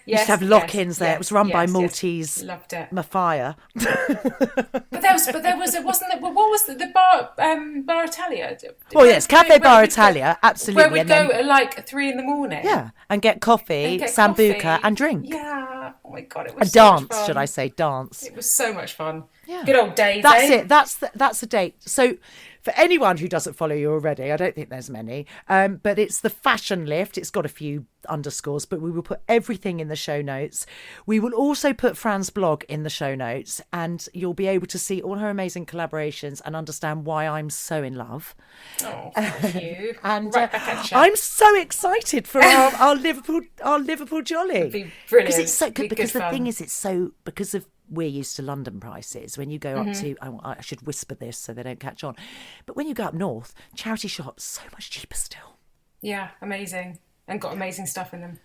to have lock-ins there. It was run by Maltese Loved it. Mafia. But there was it wasn't it? What was the bar Bar Italia? Well, yes, Cafe Bar Italia, absolutely. Where we'd go at like 3 a.m. Yeah, and get coffee, sambuca, and drink. Yeah. Oh my God, it was a so dance, much fun. should I say? Dance. It was so much fun. Yeah. Good old days. That's eh? it. That's a date. So, for anyone who doesn't follow you already, I don't think there's many, but it's the Fashion Lift. It's got a few underscores, but we will put everything in the show notes. We will also put Fran's blog in the show notes, and you'll be able to see all her amazing collaborations and understand why I'm so in love. Oh, thank you. And right back at you. I'm so excited for our Liverpool jolly. It'd be brilliant. Because it's so good. Because the fun. thing is, it's so because of. We're used to London prices. When you go up to, I should whisper this so they don't catch on, but when you go up north, charity shops so much cheaper still. Yeah, amazing, and got amazing stuff in them.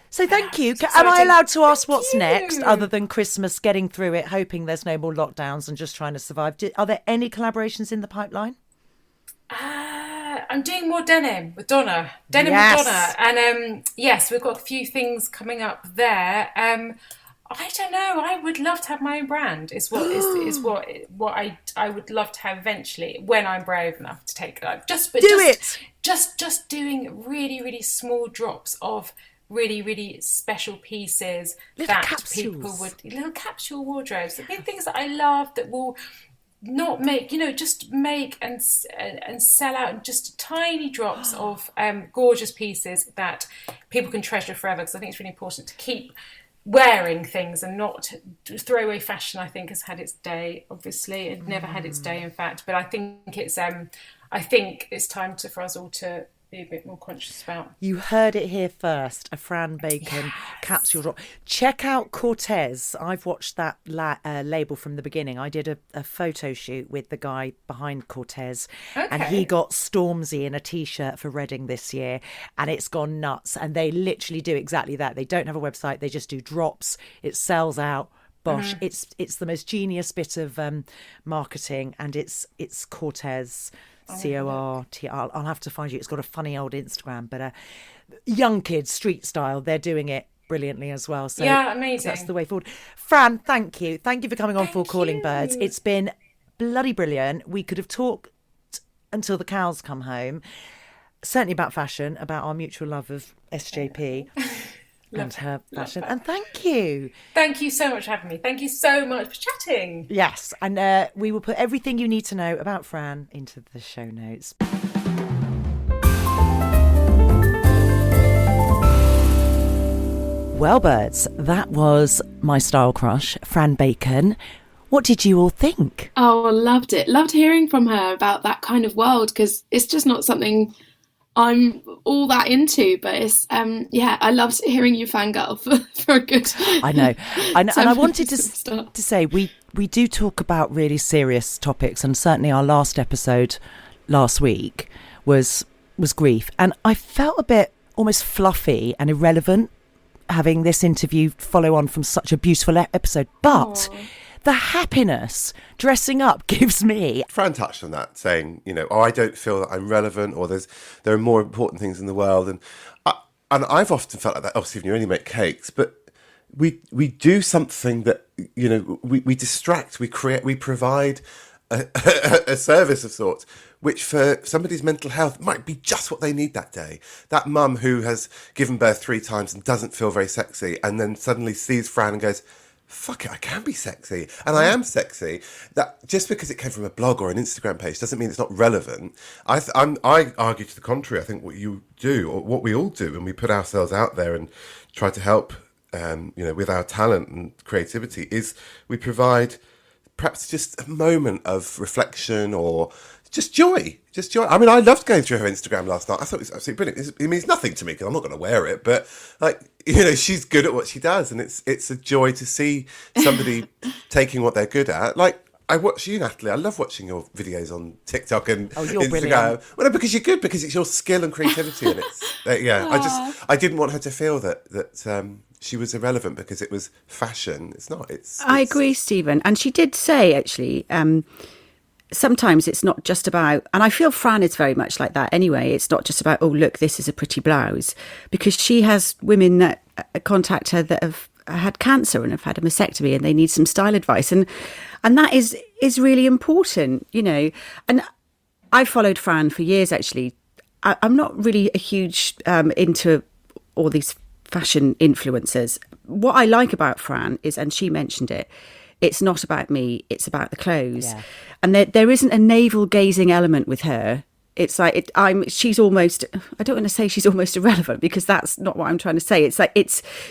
So thank you. It's Am I exciting. allowed to ask what's you. next, other than Christmas, getting through it, hoping there's no more lockdowns, and just trying to survive? Are there any collaborations in the pipeline? I'm doing more denim with Donna. Denim Yes. with Donna, and yes, we've got a few things coming up there. I don't know. I would love to have my own brand. Is what I would love to have eventually when I'm brave enough to take it. Just doing really, really small drops of really, really special pieces Little that capsules. people would little capsule wardrobes. The things that I love that will not make, just make and sell out just tiny drops of gorgeous pieces that people can treasure forever. Because I think it's really important to keep wearing things and not throwaway fashion. I think has had its day. Obviously, it never had its day, in fact. But I think it's time for us all to be a bit more conscious about. You heard it here first. A Fran Bacon capsule drop. Check out Cortez. I've watched that label from the beginning. I did a photo shoot with the guy behind Cortez, and he got Stormzy in a T-shirt for Reading this year, and it's gone nuts. And they literally do exactly that. They don't have a website. They just do drops. It sells out. Bosh. It's the most genius bit of marketing, and it's Cortez. Cortr. I'll have to find you. It's got a funny old Instagram, but young kids, street style, they're doing it brilliantly as well. So yeah, amazing. That's the way forward. Fran, thank you. Thank you for coming on For Calling Birds. It's been bloody brilliant. We could have talked until the cows come home. Certainly about fashion, about our mutual love of SJP. And her fashion. And thank you. Thank you so much for having me. Thank you so much for chatting. Yes. And we will put everything you need to know about Fran into the show notes. Well, birds, that was my style crush, Fran Bacon. What did you all think? Oh, I loved it. Loved hearing from her about that kind of world, because it's just not something I'm all that into, but it's I loved hearing you fangirl for a good. I know. And I wanted to say we do talk about really serious topics, and certainly our last episode last week was grief, and I felt a bit almost fluffy and irrelevant having this interview follow on from such a beautiful episode, but. Aww. The happiness dressing up gives me. Fran touched on that, saying, I don't feel that I'm relevant, or there are more important things in the world. And I've often felt like that. Oh, Stephen, you only make cakes, but we do something that, we distract, we create, we provide a service of sorts, which for somebody's mental health might be just what they need that day. That mum who has given birth 3 times and doesn't feel very sexy, and then suddenly sees Fran and goes, fuck it, I can be sexy. And I am sexy. That just because it came from a blog or an Instagram page doesn't mean it's not relevant. I argue to the contrary. I think what you do, or what we all do, when we put ourselves out there and try to help, with our talent and creativity, is we provide perhaps just a moment of reflection or just joy. I mean, I loved going through her Instagram last night. I thought it was absolutely brilliant. It means nothing to me because I'm not going to wear it, but she's good at what she does, and it's a joy to see somebody taking what they're good at. Like, I watch you, Natalie. I love watching your videos on TikTok and you're Instagram. Brilliant. Well, no, because you're good, because it's your skill and creativity, and it's I didn't want her to feel that she was irrelevant because it was fashion. It's not. I agree, Stephen, and she did say actually. sometimes it's not just about, and I feel Fran is very much like that anyway. It's not just about, oh, look, this is a pretty blouse, because she has women that contact her that have had cancer and have had a mastectomy and they need some style advice. And that is really important, you know. And I followed Fran for years, actually. I'm not really a huge into all these fashion influencers. What I like about Fran is, and she mentioned it, it's not about me, it's about the clothes. Yeah. And there isn't a navel-gazing element with her. It's like, she's almost, I don't want to say she's almost irrelevant, because that's not what I'm trying to say. It's like,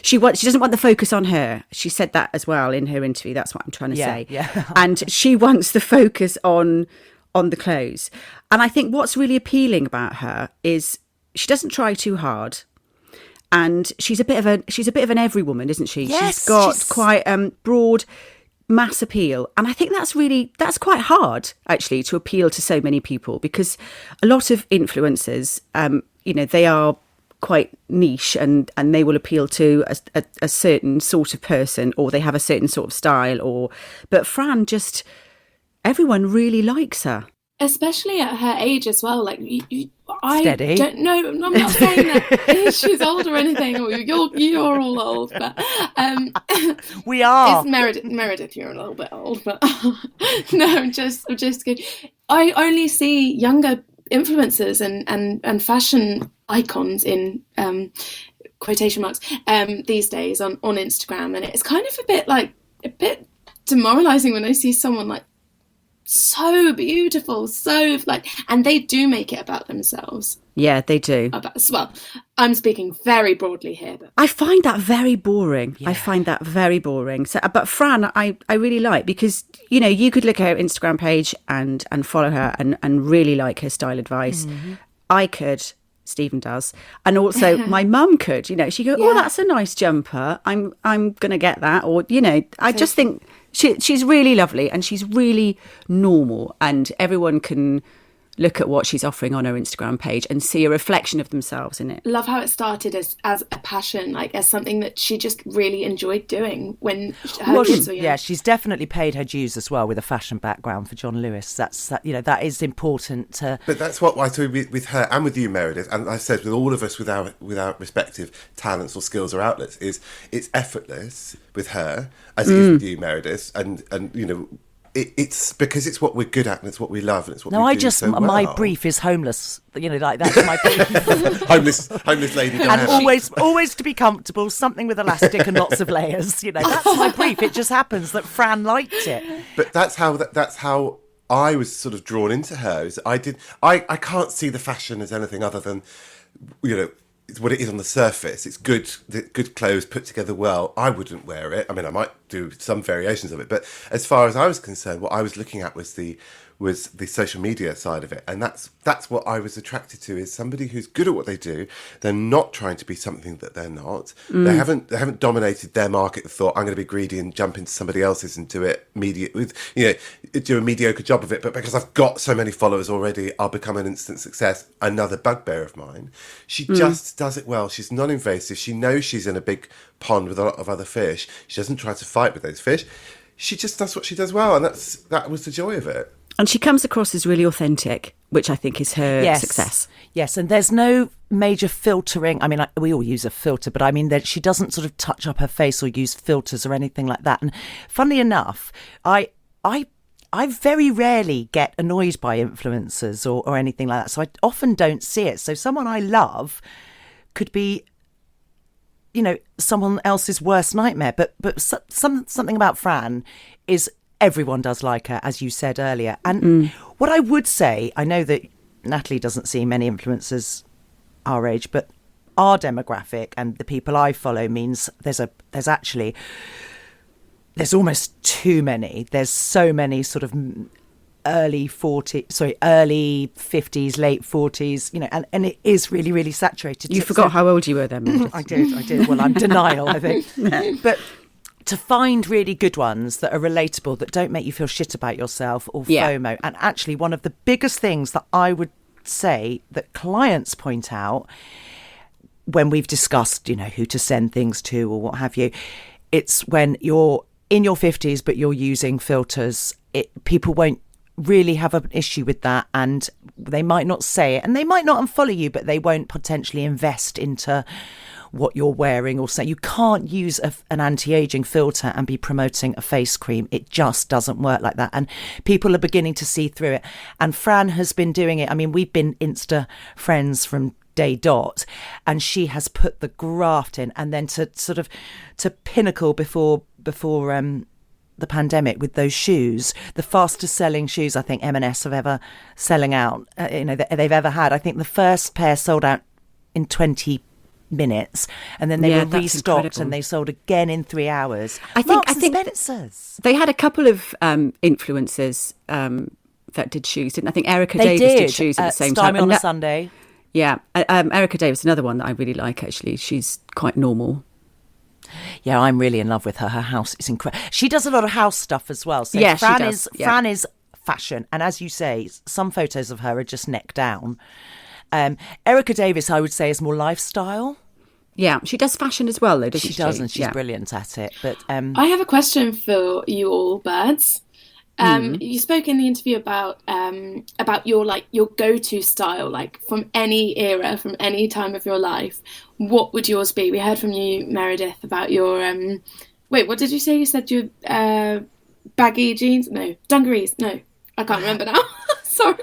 she doesn't want the focus on her. She said that as well in her interview. That's what I'm trying to say. Yeah. And she wants the focus on the clothes. And I think what's really appealing about her is she doesn't try too hard. And she's a bit of an every woman, isn't she? Yes, she's got quite broad mass appeal. And I think that's quite hard, actually, to appeal to so many people, because a lot of influencers, you know, they are quite niche and they will appeal to a certain sort of person, or they have a certain sort of style, but Fran, just everyone really likes her. Especially at her age as well. Like, I Steady. don't know. I'm not saying that she's old or anything, or you're all old, but We are. it's Meredith, you're a little bit old, but no, I'm just kidding. I only see younger influencers and fashion icons in quotation marks these days on Instagram, and it's kind of a bit demoralizing when I see someone like so beautiful, so like, and they do make it about themselves. Yeah, they do. Well, I'm speaking very broadly here, but I find that very boring. Yeah. I find that very boring. So, but Fran, I really like, because, you know, you could look at her Instagram page and follow her and really like her style advice. Mm-hmm. I could. Stephen does. And also my mum could, you know, she go, oh, that's a nice jumper. I'm going to get that. Or, you know, I just think she's really lovely and she's really normal, and everyone can look at what she's offering on her Instagram page and see a reflection of themselves in it. Love how it started as a passion, like as something that she just really enjoyed doing when her kids were young. Yeah, she's definitely paid her dues as well with a fashion background for John Lewis. That that is important to. But that's what I do with her and with you, Meredith, and I said with all of us with our respective talents or skills or outlets, is it's effortless with her as it is with you, Meredith, and you know. It's because it's what we're good at and it's what we love and it's what we do so well. My brief is homeless. You know, like that's my brief. homeless lady. And always to be comfortable, something with elastic and lots of layers. You know, that's my brief. It just happens that Fran liked it. But that's how I was sort of drawn into her. I can't see the fashion as anything other than, you know, it's what it is on the surface. It's good clothes put together well. I wouldn't wear it. I mean, I might do some variations of it, but as far as I was concerned, what I was looking at was the social media side of it, and that's what I was attracted to, is somebody who's good at what they do. They're not trying to be something that they're not. They haven't dominated their market and thought, I'm going to be greedy and jump into somebody else's and do a mediocre job of it. But because I've got so many followers already, I'll become an instant success. Another bugbear of mine. She just does it well. She's non-invasive. She knows she's in a big pond with a lot of other fish. She doesn't try to fight with those fish. She just does what she does well, and that was the joy of it. And she comes across as really authentic, which I think is her success. Yes, and there's no major filtering. I mean, we all use a filter, but I mean that she doesn't sort of touch up her face or use filters or anything like that. And funnily enough, I very rarely get annoyed by influencers or anything like that. So I often don't see it. So someone I love could be, you know, someone else's worst nightmare. But something about Fran is everyone does like her, as you said earlier. And what I would say, I know that Natalie doesn't see many influencers our age, but our demographic and the people I follow means there's almost too many. There's so many sort of early 50s, late 40s, you know, and it is really, really saturated. You forgot how old you were then. I did. Well, I'm denial, I think. But to find really good ones that are relatable, that don't make you feel shit about yourself or FOMO. And actually, one of the biggest things that I would say that clients point out when we've discussed, you know, who to send things to or what have you, it's when you're in your 50s but you're using filters, people won't really have an issue with that, and they might not say it, and they might not unfollow you, but they won't potentially invest into what you're wearing or say. You can't use an anti-aging filter and be promoting a face cream. It just doesn't work like that, and people are beginning to see through it. And Fran has been doing it. I mean, we've been Insta friends from day dot, and she has put the graft in, and then to pinnacle before the pandemic with those shoes, the fastest selling shoes I think M&S have ever selling out, they've ever had. I think the first pair sold out in 20 minutes, and then they were restocked, incredible. And they sold again in 3 hours. I think Spencer's. They had a couple of influencers that did shoes, didn't I? think Erica Davis did shoes at the same time. On a Sunday. Yeah, Erica Davis, another one that I really like, actually. She's quite normal. Yeah, I'm really in love with her. Her house is incredible. She does a lot of house stuff as well. So yeah, Fran she does. Fran is fashion. And as you say, some photos of her are just neck down. Erica Davis, I would say, is more lifestyle. Yeah, she does fashion as well, though, doesn't she? She does, and she's brilliant at it. But I have a question for you all, birds. You spoke in the interview about your go-to style, like from any era, from any time of your life. What would yours be? We heard from you, Meredith, about your wait, what did you say? You said your baggy jeans? No, dungarees. No, I can't remember now. Sorry,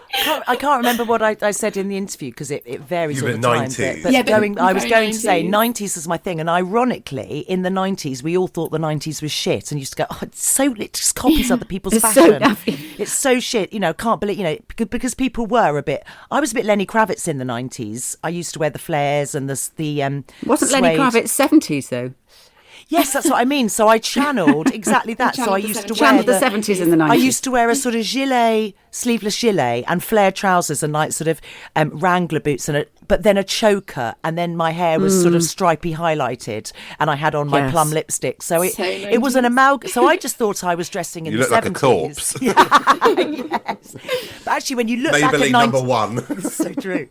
I can't remember what I said in the interview because it varies all the time. 90s. But I was going to say 90s is my thing, and ironically, in the 90s, we all thought the 90s was shit, and used to go, "Oh, it just copies other people's fashion. It's so shit." Can't believe because people were a bit. I was a bit Lenny Kravitz in the 90s. I used to wear the flares and the wasn't suede. Lenny Kravitz 70s though? Yes, that's what I mean. So I channeled exactly that. So I used to wear the 70s and the 90s. I used to wear a sort of gilet, sleeveless gilet, and flared trousers, and like sort of Wrangler boots, but then a choker, and then my hair was sort of stripy highlighted, and I had on my plum lipstick. So it was an amalgam. So I just thought I was dressing in the 70s. You look like a corpse. Yes. But actually, when you look back at number one. It's so true.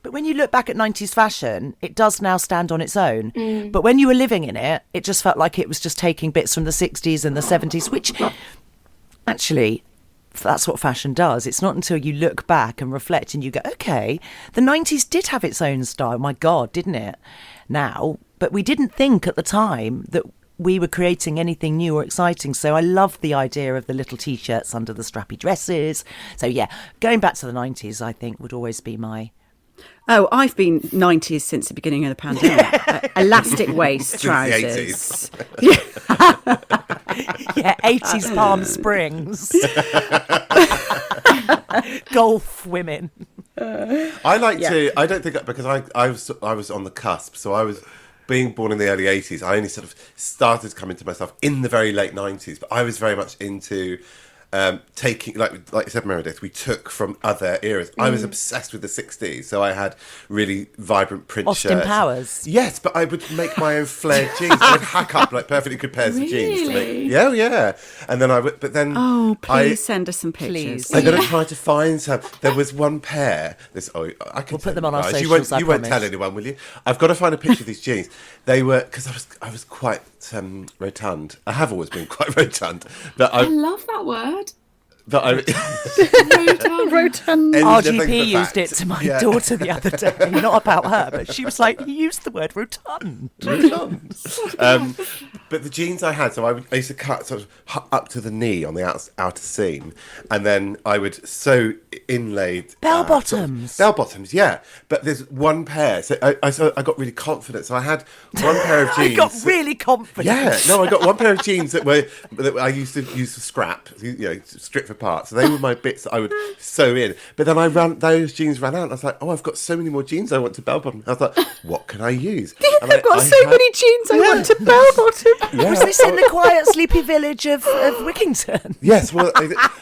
But when you look back at 90s fashion, it does now stand on its own. But when you were living in it, it just felt like it was just taking bits from the 60s and the 70s, which actually, that's what fashion does. It's not until you look back and reflect and you go, okay, the 90s did have its own style. My God, didn't it? Now, but we didn't think at the time that we were creating anything new or exciting. So I love the idea of the little T-shirts under the strappy dresses. So yeah, going back to the 90s, I think would always be my... Oh, I've been 90s since the beginning of the pandemic. Elastic waist trousers. Yeah, 80s Palm Springs. Golf women. I don't think because I was on the cusp, so I was being born in the early 80s. I only sort of started coming to myself in the very late 90s, but I was very much into taking, like you said, Meredith, we took from other eras. I was obsessed with the 60s, so I had really vibrant print Austin shirts. Powers. Yes, but I would make my own flared jeans. I would hack up like perfectly good pairs of jeans. To make, yeah. And then please send us some pictures. I'm going to try to find some. There was one pair. We'll put them on our socials. You won't tell anyone, will you? I've got to find a picture of these jeans. They were, because I was quite rotund. I have always been quite rotund. But I love that word. But Rotund. RGP used it to my daughter the other day. Not about her, but she was like, he used the word rotund. But the jeans I had, so I used to cut sort of up to the knee on the outer seam, and then I would sew inlaid bell bottoms. Bell bottoms, yeah. But there's one pair, so I got really confident. So I had one pair of jeans. I got really confident. Yeah, no, I got one pair of jeans that I used to use for scrap, strip for parts. So they were my bits that I would sew in. But then those jeans ran out, and I was like, oh, I've got so many more jeans I want to bell bottom. I was like, what can I use? I've got so many jeans I want to bell bottom. Yeah. Was this in the quiet, sleepy village of Wickington? Yes, well,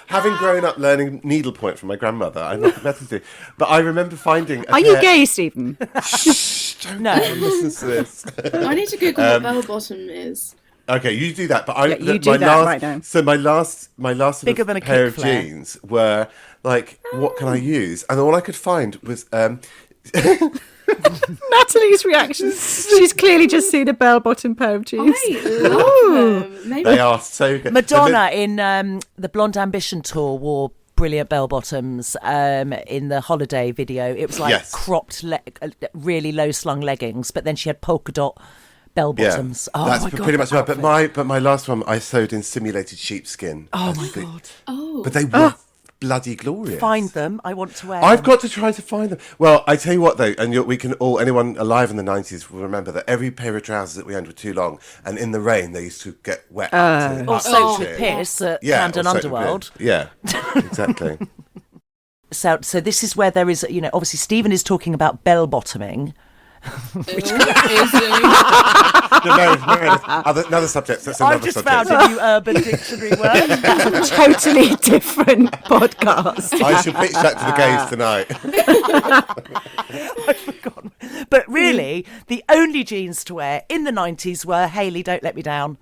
having grown up learning needlepoint from my grandmother, I'm not better to. But I remember finding. Are you gay, Stephen? Shh! Don't listen to this. I need to Google what bell bottom is. Okay, you do that. But right now. So my last bigger than a pair of flare. jeans were like, what can I use? And all I could find was. Natalie's reaction. She's clearly just seen a bell-bottom pair of jeans. I love them. Maybe they are so good. Madonna in the Blonde Ambition tour wore brilliant bell bottoms in the holiday video. It was like Yes. cropped, really low slung leggings, but then she had polka dot bell bottoms. Oh that's my God, pretty much that right. But my last one I sewed in simulated sheepskin. Oh I my think. God. Oh. But they were bloody glorious. Find them. I want to wear I've them. got to try to find them. Well, I tell you what though, and we can all, anyone alive in the 90s will remember that every pair of trousers that we owned were too long, and in the rain they used to get wet. Or soaked with piss at Yeah, Camden or soaked with Underworld. piss. Yeah, exactly. So this is where there is, obviously Stephen is talking about bell bottoming. Meredith, another subject. That's another I've just subject. found a new Urban Dictionary word. That's a totally different podcast. I should pitch that to the gays tonight. I've forgotten. But really, the only jeans to wear in the 90s were Hayley, Don't Let Me Down.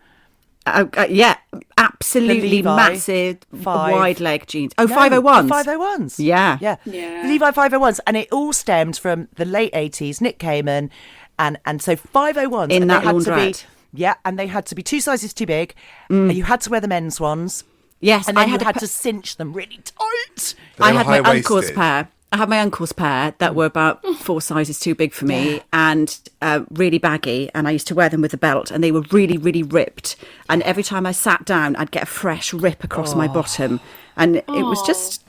Yeah, absolutely The Levi massive 5. wide leg jeans. Oh, No, 501s. the 501s. Yeah. Yeah. Yeah. The Levi 501s. And it all stemmed from the late 80s, Nick Kamen. And so 501s. In and that they had to be, laundrette. yeah, and they had to be 2 sizes too big. And you had to wear the men's ones. Yes, And then you a had pa- to cinch them really tight. But I they were had my uncle's high-waisted. pair. I had my uncle's pair that were about 4 sizes too big for me and really baggy. And I used to wear them with a belt, and they were really, really ripped. And every time I sat down, I'd get a fresh rip across my bottom, and it was just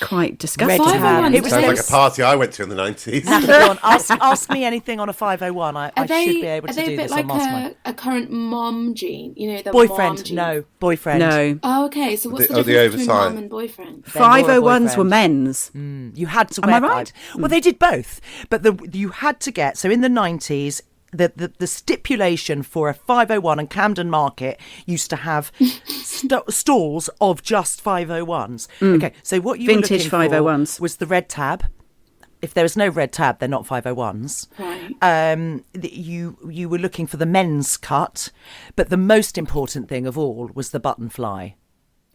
quite disgusting. Red tab. It was Sounds like those- a party I went to in the 90s. Natalie, go on, ask me anything on a 501. I should be able to are they do a bit this like on Mastermind. a current mom jean? The mom Boyfriend, jean? no. Boyfriend. No. Oh, okay. So what's The- the oh, the difference between oversized. mom and boyfriend? 501s were boyfriend. men's. You had to Am wear I right? that. Well, they did both. But you had to get, so in the 90s, the stipulation for a 501 and Camden Market used to have stalls of just 501s. Okay, so what you Vintage were looking 501s. for was the red tab. If there was no red tab, they're not 501s. Right. You were looking for the men's cut, but the most important thing of all was the button fly.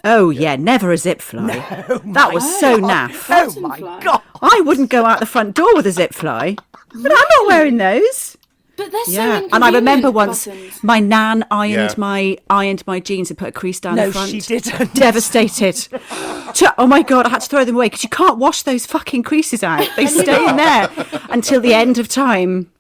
Oh, yeah, never a zip fly. That was so naff. Oh Button my fly. God. I wouldn't go out the front door with a zip fly. But I'm not wearing those. But they're so Yeah, inconvenient. and I remember once buttons. my nan ironed Yeah. my jeans and put a crease down No, the front. she didn't. Devastated. Oh my God, I had to throw them away because you can't wash those fucking creases out. They stay in there until the end of time.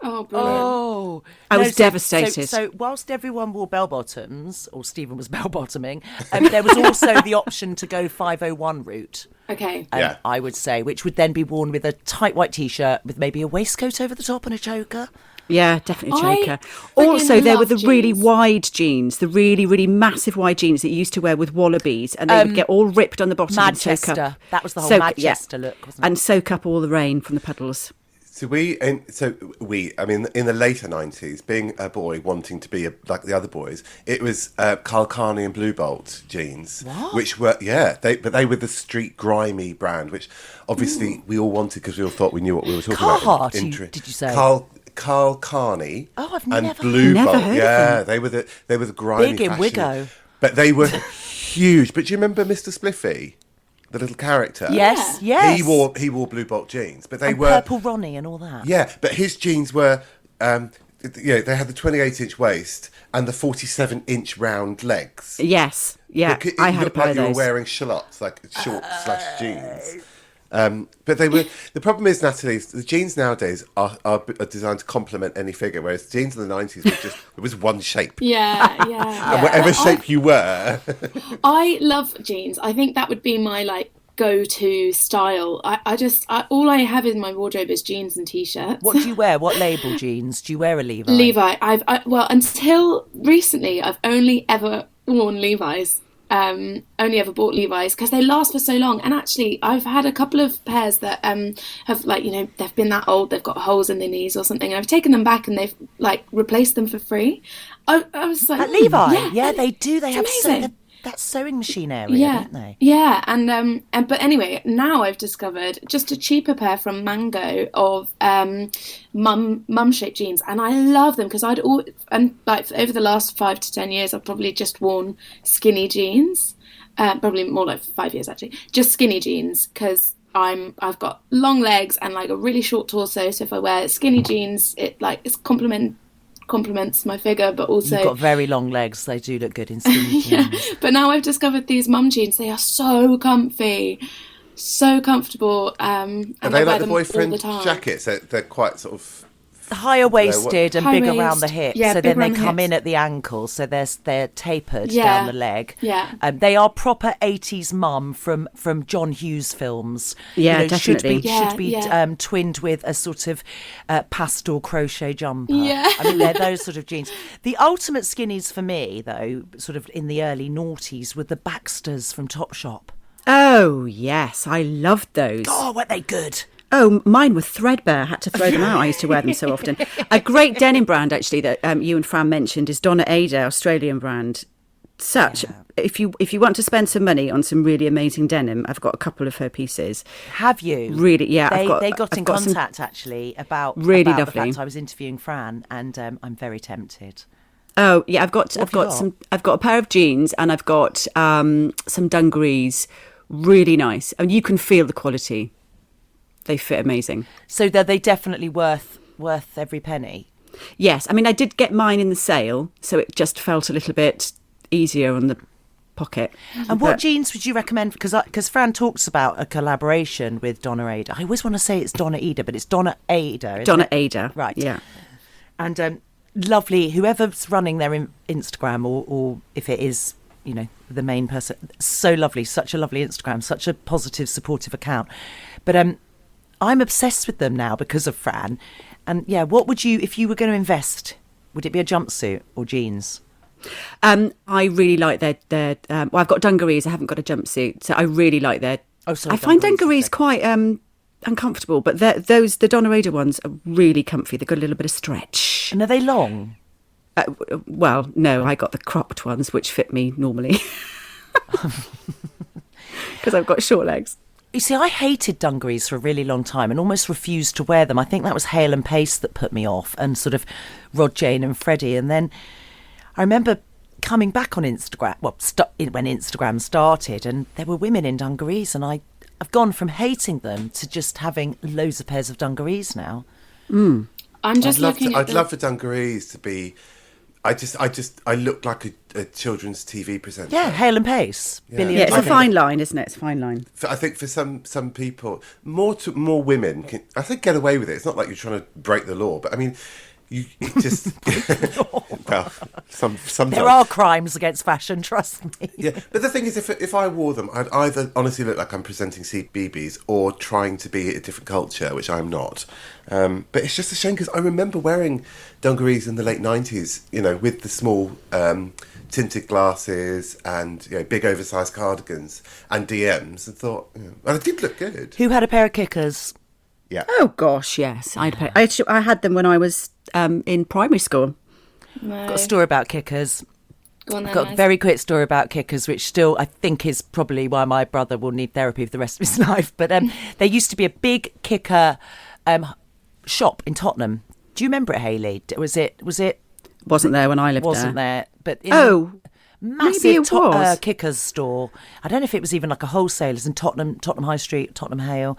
Oh, brilliant. Oh, I was devastated. So whilst everyone wore bell bottoms, or Stephen was bell bottoming, there was also the option to go 501 route. Okay. Yeah. I would say, which would then be worn with a tight white t-shirt with maybe a waistcoat over the top and a choker. Yeah, definitely I choker. friggin' Also, there were the love really jeans. wide jeans, the really, really massive wide jeans that you used to wear with wallabies, and they would get all ripped on the bottom and soak Manchester. up. That was the whole Manchester look, wasn't it? And soak up all the rain from the puddles. So I mean, in the later 90s, being a boy wanting to be like the other boys, it was Carl Carney and Blue Bolt jeans, which were they were the street grimy brand, which obviously we all wanted because we all thought we knew what we were talking Carhartt, about. did you say? Carl Carney I've and never Blue Never Bolt, heard of yeah, they were the grimy Big in fashion. Wigo. But they were huge. But do you remember Mr. Spliffy, the little character? Yes, yes. He wore Blue Bolt jeans, but they and were Purple Ronnie and all that. yeah, but his jeans were, they had the 28-inch waist and the 47-inch round legs. Yes, yeah, It I had a looked pair like of you were those. wearing shallots, like shorts / jeans. But they were. The problem is, Natalie, the jeans nowadays are designed to complement any figure, whereas jeans in the 90s were just it was one shape. Yeah. And whatever shape you were. I love jeans. I think that would be my go-to style. All I have in my wardrobe is jeans and t-shirts. What do you wear? What label jeans? Do you wear a Levi? Levi. Well, until recently, I've only ever worn Levi's. Only ever bought Levi's because they last for so long. And actually, I've had a couple of pairs that have they've been that old, they've got holes in their knees or something. And I've taken them back and they've replaced them for free. I was like, At Levi? yeah, they do. They have amazing. that sewing machine area, don't they? Yeah, and but anyway, now I've discovered just a cheaper pair from Mango of mum shaped jeans, and I love them because over the last 5 to 10 years, I've probably just worn skinny jeans, probably more like 5 years actually, just skinny jeans because I've got long legs and a really short torso, so if I wear skinny jeans, it's complements my figure, but also You've got very long legs. They do look good in skinny jeans. But now I've discovered these mum jeans. They are so comfy, so comfortable. And Are they I wear like the them all boyfriend the time. jackets? They're quite sort of Higher waisted and High big around the waist. hips, Yeah, so big then they around the come hips. in at the ankle, so they're tapered Yeah, down the leg. yeah. They are proper 80s mum from John Hughes films. Yeah, Should definitely. be Yeah. twinned with a sort of pastel crochet jumper. Yeah. I mean, they're those sort of jeans. The ultimate skinnies for me, though, sort of in the early noughties, were the Baxters from Topshop. Oh, yes. I loved those. Oh, weren't they good? Oh, mine were threadbare. I had to throw them out. I used to wear them so often. A great denim brand, actually, that you and Fran mentioned is Donna Ada, Australian brand. If you want to spend some money on some really amazing denim, I've got a couple of her pieces. Have you? Really, yeah. They got in contact, actually, about really the lovely. fact I was interviewing Fran, and I'm very tempted. Oh, yeah, I've got got? I've got a pair of jeans and I've got some dungarees. Really nice. And you can feel the quality. They fit amazing. So they definitely worth every penny. Yes, I mean, I did get mine in the sale, so it just felt a little bit easier on the pocket. And what jeans would you recommend? Because Fran talks about a collaboration with Donna Ada. I always want to say it's Donna Ada, but it's Donna Ada. Isn't Donna it? Ada. Right. Yeah. And lovely, whoever's running their Instagram, or if it is, the main person, so lovely, such a lovely Instagram, such a positive, supportive account. But I'm obsessed with them now because of Fran. And yeah, what would you, if you were going to invest, would it be a jumpsuit or jeans? I really like their well, I've got dungarees. I haven't got a jumpsuit, so I really like their. Oh, sorry, I find dungarees, dungarees quite uncomfortable, but the Donna Ada ones are really comfy. They've got a little bit of stretch. And are they long? Well, no, I got the cropped ones, which fit me normally because I've got short legs. You see, I hated dungarees for a really long time and almost refused to wear them. I think that was Hale and Pace that put me off, and sort of Rod, Jane and Freddie. And then I remember coming back on Instagram, when Instagram started, and there were women in dungarees, and I've gone from hating them to just having loads of pairs of dungarees now. I'm just looking at I'd love for dungarees to be. I look like a children's TV presenter. Yeah, Hale and Pace. Yeah. Billy Yeah, and it's a Billy. fine line, isn't it? It's a fine line. I think for some people, more women can, I think, get away with it. It's not like you're trying to break the law, but I mean, you just well, sometimes There are crimes against fashion, trust me. Yeah, but the thing is, if I wore them, I'd either honestly look like I'm presenting CBeebies or trying to be a different culture, which I'm not. But it's just a shame because I remember wearing dungarees in the late 90s, with the small tinted glasses and big oversized cardigans and DMs, and thought, and I did look good. Who had a pair of kickers? Yeah. Oh gosh, yes. I had them when I was in primary school. No. Got a story about kickers. Go on then, I've got a Liz. very quick story about kickers, which still I think is probably why my brother will need therapy for the rest of his life. But there used to be a big kicker shop in Tottenham. Do you remember it, Hayley? Was it? Wasn't there when I lived Wasn't there. there? But Maybe it was. kickers store. I don't know if it was even like a wholesaler's in Tottenham High Street, Tottenham Hale.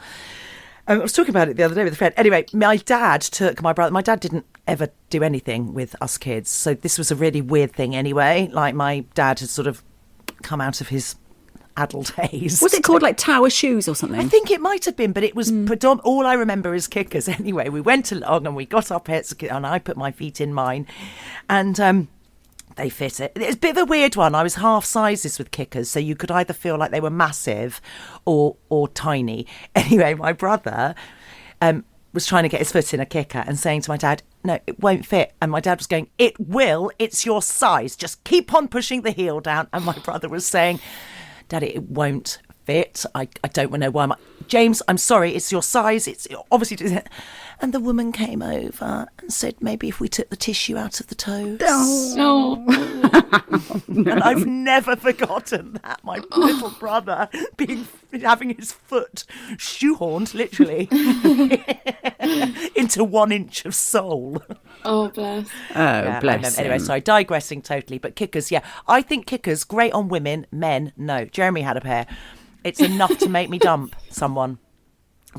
I was talking about it the other day with a friend. Anyway, my dad took my brother. My dad didn't ever do anything with us kids, so this was a really weird thing anyway. Like, my dad had sort of come out of his adult haze. Was it called like Tower Shoes or something? I think it might have been, but it was all I remember is kickers. Anyway, we went along and we got our pets, and I put my feet in mine, and they fit it. It's a bit of a weird one. I was half sizes with kickers, so you could either feel like they were massive or tiny. Anyway, my brother was trying to get his foot in a kicker and saying to my dad, no, it won't fit. And my dad was going, it will, it's your size. Just keep on pushing the heel down. And my brother was saying, Daddy, it won't fit. I don't know why. James, I'm sorry, it's your size. It's obviously. And the woman came over and said, maybe if we took the tissue out of the toes. No. And I've never forgotten that. My little brother having his foot shoehorned, literally, into 1 inch of sole. Oh, bless. Oh, bless him. Anyway, sorry, digressing totally. But kickers, yeah. I think kickers, great on women. Men, no. Jeremy had a pair. It's enough to make me dump someone.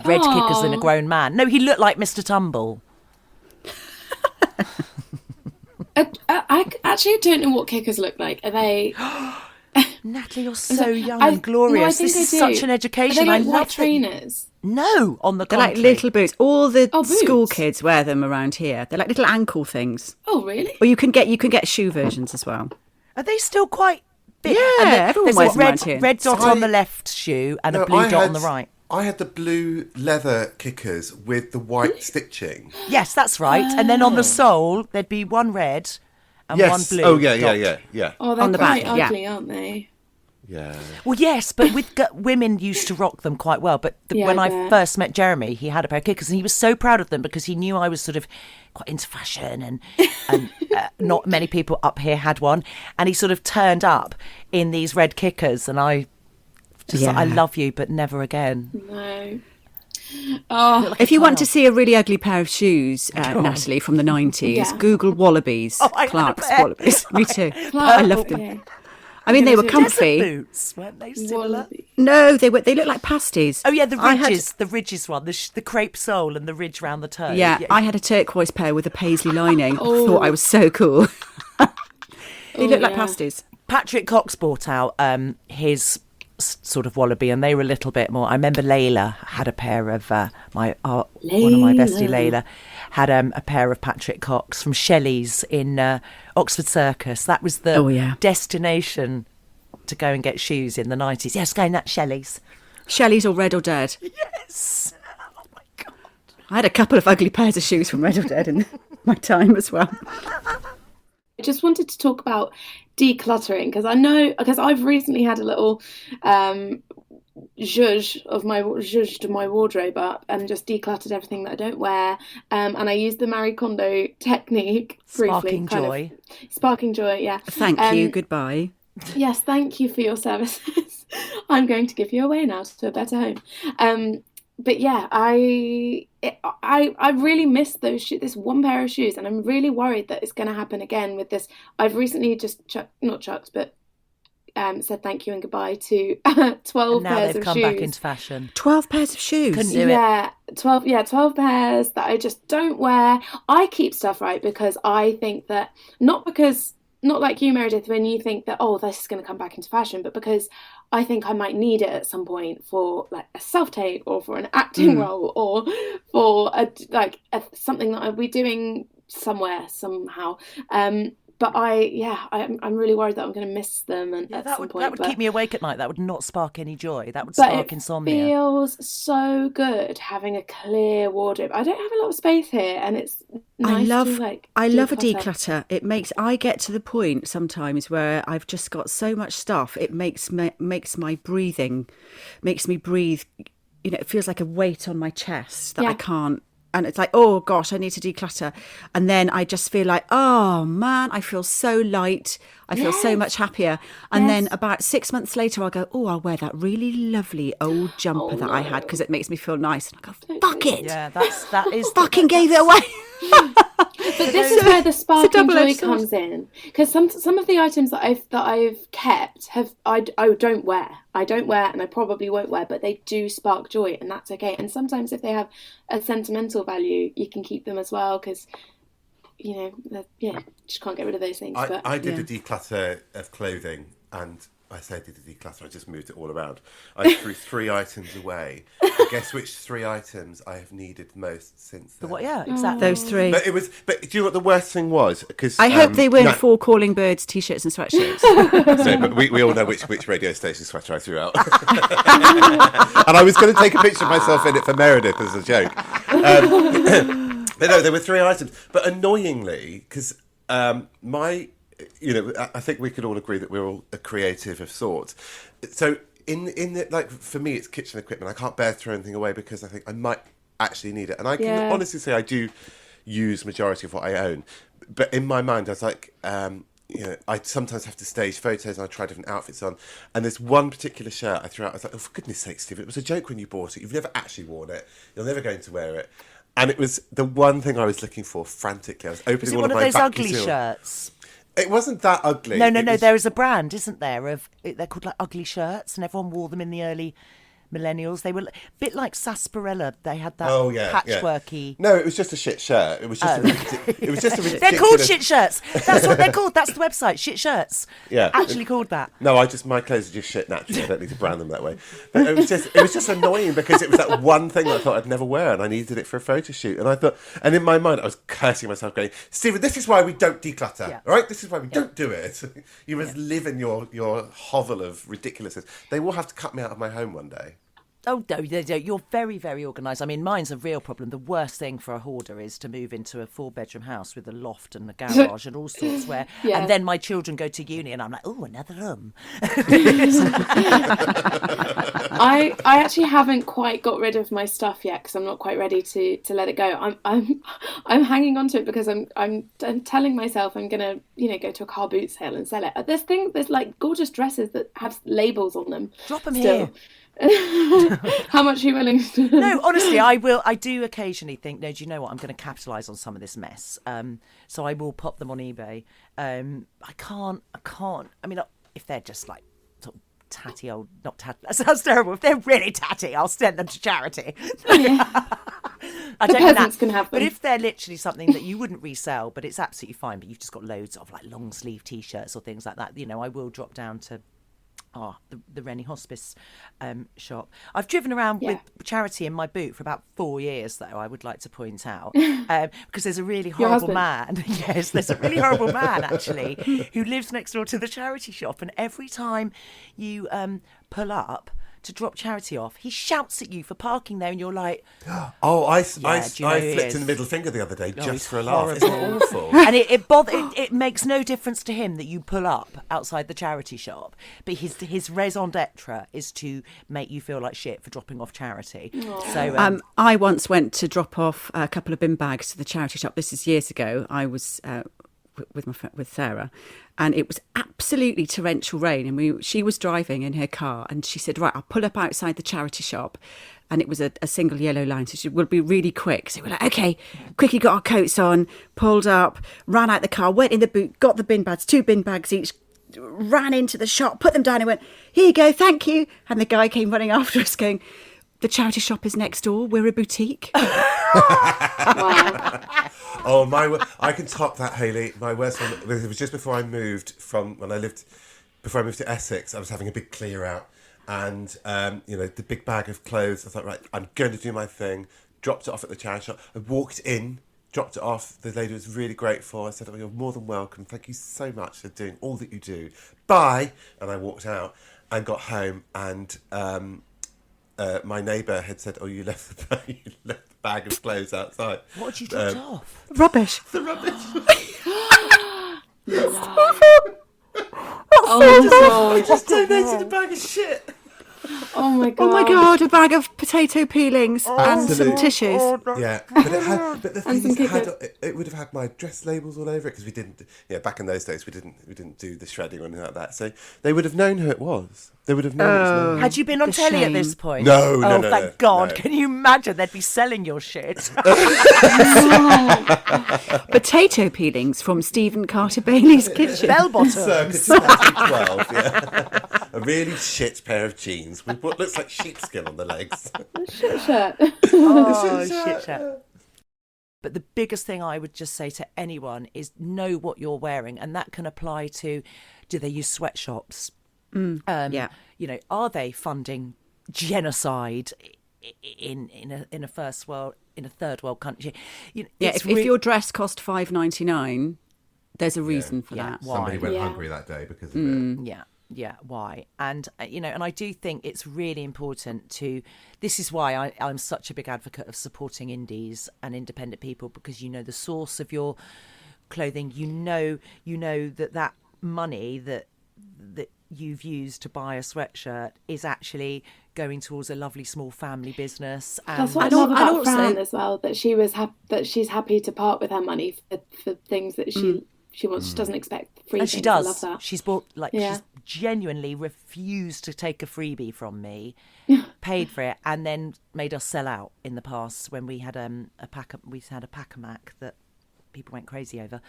Red kickers in a grown man. No, he looked like Mr. Tumble. actually don't know what kickers look like. Are they? Natalie, you're so young and glorious. No, I think this is I do. such an education. Are they like I white love trainers? No, on the They're contrary. like little boots. All the boots. school kids wear them around here. They're like little ankle things. Oh, really? Or you can get shoe versions as well. Are they still quite big? Yeah, And everyone there's wears a them around here. red dot So on the left shoe and a blue I dot on the right. I had the blue leather kickers with the white stitching. Yes, that's right. And then on the sole, there'd be one red and one blue. Oh, yeah. Oh, they're On the quite back, yeah. ugly, aren't they? Yeah. Well, yes, but women used to rock them quite well. But Yeah, when I I bet. first met Jeremy, he had a pair of kickers, and he was so proud of them because he knew I was sort of quite into fashion, and not many people up here had one. And he sort of turned up in these red kickers, and I just thought, I love you, but never again. No. Oh, If you want to see a really ugly pair of shoes, Natalie, from the 90s, Yeah. Google Wallabies. Oh, I had a Clark's pair. Wallabies. Me too. I loved them. okay. I mean, they were Desert comfy. Boots, weren't they similar? Wallaby. No, they look like pasties. Oh yeah, the I had- ridges, the ridges one, the crepe sole and the ridge round the toe. Yeah, I had a turquoise pair with a paisley lining. I thought I was so cool. They look like yeah. pasties. Patrick Cox brought out his sort of wallaby, and they were a little bit more. I remember Layla had a pair of one of my bestie, Layla, had a pair of Patrick Cox from Shelley's in Oxford Circus. That was the destination to go and get shoes in the 90s. Yes, going at Shelley's. Shelley's or Red or Dead. Yes. Oh my God. I had a couple of ugly pairs of shoes from Red or Dead in my time as well. I just wanted to talk about decluttering because I've recently had a little zhuzh to my wardrobe up and just decluttered everything that I don't wear, and I used the Marie Kondo technique briefly. Sparking joy, yeah. Thank you, goodbye. Yes, thank you for your services. I'm going to give you away now to a better home. But yeah, I really missed this one pair of shoes, and I'm really worried that it's going to happen again with this. I've recently just said thank you and goodbye to 12 now pairs they've of come shoes. back into fashion. 12 pairs of shoes. Couldn't do it. Yeah, 12 pairs that I just don't wear. I keep stuff, right, because I think that not like you, Meredith, when you think that, oh, this is going to come back into fashion, but because I think I might need it at some point for like a self-tape or for an acting role or for something that I'll be doing somewhere somehow. But I'm really worried that I'm going to miss them. And at some point, that would keep me awake at night. That would not spark any joy. That would but spark insomnia. It feels so good having a clear wardrobe. I don't have a lot of space here, and it's nice I love a declutter. It makes I get to the point sometimes where I've just got so much stuff. It makes me breathe. You know, it feels like a weight on my chest that I can't. And it's like, oh gosh, I need to declutter. And then I just feel like, oh man, I feel so light. I feel so much happier. And then about 6 months later, I'll go, oh, I'll wear that really lovely old jumper that I had because it makes me feel nice. And I go, fuck it. Yeah, that is. Fucking gave it away. But this is where the spark and joy double-edged sword. comes in, because some of the items that I've kept I don't wear, and I probably won't wear, but they do spark joy, and that's okay. And sometimes if they have a sentimental value, you can keep them as well, because just can't get rid of those things. I did a declutter of clothing, and I say I did a declutter, I just moved it all around. I threw 3 items away. And guess which 3 items I have needed most since then? Yeah, exactly. Those 3. But do you know what the worst thing was? Because I hope they weren't 4 calling birds t-shirts and sweatshirts. So, but we all know which radio station sweater I threw out. And I was going to take a picture of myself in it for Meredith as a joke. But no, there were 3 items. But annoyingly, because I think we could all agree that we're all a creative of sorts. So in the, like, for me, it's kitchen equipment. I can't bear to throw anything away because I think I might actually need it. And I can honestly say I do use majority of what I own. But in my mind, I was like, I sometimes have to stage photos and I try different outfits on. And there's one particular shirt I threw out. I was like, oh, for goodness sake, Steve, it was a joke when you bought it. You've never actually worn it. You're never going to wear it. And it was the one thing I was looking for frantically. I was opening all of my those ugly shirts? It wasn't that ugly. No. There is a brand, isn't there? They're called like ugly shirts, and everyone wore them in the early millennials. They were a bit like sarsaparilla. They had that patchworky. No, it was just a shit shirt. It was just it was just a ridiculous... They're called shit shirts. That's what they're called. That's the website, shit shirts. Yeah. Actually called that. No, my clothes are just shit naturally. I don't need to brand them that way. But it was just annoying because it was that one thing that I thought I'd never wear, and I needed it for a photo shoot. And I thought, and in my mind, I was cursing myself, going, Stephen, this is why we don't declutter. Yeah. All right, this is why we don't do it. You must live in your hovel of ridiculousness. They will have to cut me out of my home one day. Oh, no, you're very, very organised. I mean, mine's a real problem. The worst thing for a hoarder is to move into a 4-bedroom house with a loft and a garage and all sorts and then my children go to uni and I'm like, oh, another room. I actually haven't quite got rid of my stuff yet because I'm not quite ready to let it go. I'm hanging on to it because I'm telling myself I'm gonna go to a car boot sale and sell it. There's like gorgeous dresses that have labels on them. Drop them still. Here. How much are you willing to... No, honestly, I do occasionally think, no, do you know what, I'm going to capitalise on some of this mess, so I will pop them on eBay. I can't, I mean, if they're just like sort of tatty old, not tatty, that sounds terrible, if they're really tatty, I'll send them to charity. Yeah. I the don't peasants can have them. But if they're literally something that you wouldn't resell, but it's absolutely fine, but you've just got loads of like long sleeve t-shirts or things like that, I will drop down to the Rennie Hospice shop. I've driven around with charity in my boot for about 4 years, though, I would like to point out. Because there's a really horrible man. Yes, there's a really horrible man, actually, who lives next door to the charity shop. And every time you pull up to drop charity off, he shouts at you for parking there, and you're like... I flicked in the middle finger the other day just for a laugh. It's awful. And it makes no difference to him that you pull up outside the charity shop, but his raison d'etre is to make you feel like shit for dropping off charity. So I once went to drop off a couple of bin bags to the charity shop. This is years ago. I was with Sarah, and it was absolutely torrential rain, and she was driving in her car, and she said, right, I'll pull up outside the charity shop, and it was a single yellow line, so she would be really quick. So we're like, okay, quickly got our coats on, pulled up, ran out the car, went in the boot, got the bin bags, 2 bin bags each, ran into the shop, put them down, and went, here you go, thank you. And the guy came running after us going, the charity shop is next door, we're a boutique. Wow. Oh, I can top that, Hayley. My worst one, it was just before I moved before I moved to Essex, I was having a big clear out, and the big bag of clothes. I thought, right, I'm going to do my thing. Dropped it off at the charity shop. I walked in, dropped it off. The lady was really grateful. I said, oh, you're more than welcome. Thank you so much for doing all that you do. Bye. And I walked out and got home, and my neighbour had said, oh, you left the bag of clothes outside. What did you drop off? Rubbish. The rubbish. Oh, I just donated a bag of shit. Oh my god! Oh my god! A bag of potato peelings and some tissues. Yeah, but the thing is, it would have had my address labels all over it because we didn't. Yeah, back in those days, we didn't do the shredding or anything like that. So they would have known who it was. They would have known. It was Had you been on telly at this point? No. Thank God! No. Can you imagine? They'd be selling your shit. Potato peelings from Stephen Carter Bailey's kitchen. Bell bottoms. Circa 2012. Yeah. A really shit pair of jeans with what looks like sheepskin on the legs. Shit shirt. Shit shirt. But the biggest thing I would just say to anyone is know what you're wearing, and that can apply to, do they use sweatshops? Yeah. Are they funding genocide in a third world country? If your dress cost $5.99, there's a reason for that. Why? Somebody went hungry that day because of it. Yeah, why? And, and I do think it's really important this is why I'm such a big advocate of supporting indies and independent people, because the source of your clothing, that money that you've used to buy a sweatshirt is actually going towards a lovely small family business. And that's what I love about Fran as well, that she's happy to part with her money for things that she wants. She doesn't expect free and things. she does. I love that. She's bought she's genuinely refused to take a freebie from me, paid for it, and then made us sell out in the past when we had a Pack-a-Mac that people went crazy over.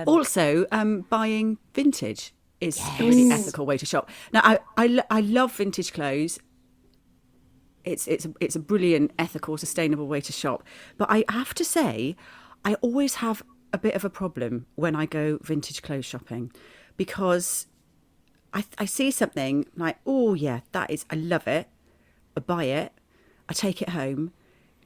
Also, buying vintage is a really ethical way to shop. Now, I love vintage clothes. it's a brilliant, ethical, sustainable way to shop. But I have to say, I always have a bit of a problem when I go vintage clothes shopping, because I see something like, oh yeah, I love it. I buy it. I take it home.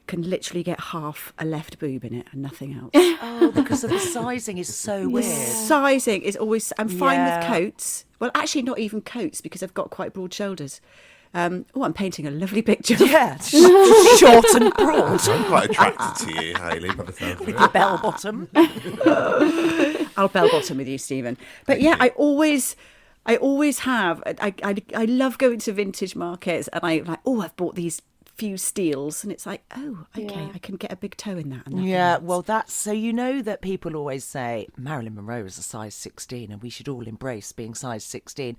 Can literally get half a left boob in it and nothing else. Oh, because of the sizing is so weird. Sizing is always. I'm fine with Yeah. coats. Well, actually, not even coats, because I've got quite broad shoulders. I'm painting a lovely picture. Yeah, short and broad. I'm quite attracted to you, Hayley, by the sound of it. Your bell bottom. I'll bell bottom with you, Stephen. But yeah, I always have. I love going to vintage markets, and I like. Oh, I've bought these few steals, and it's like, oh, okay, Yeah. I can get a big toe in that. And nothing Yeah, else. well, that's so you know that people always say Marilyn Monroe is a size 16 and we should all embrace being size 16.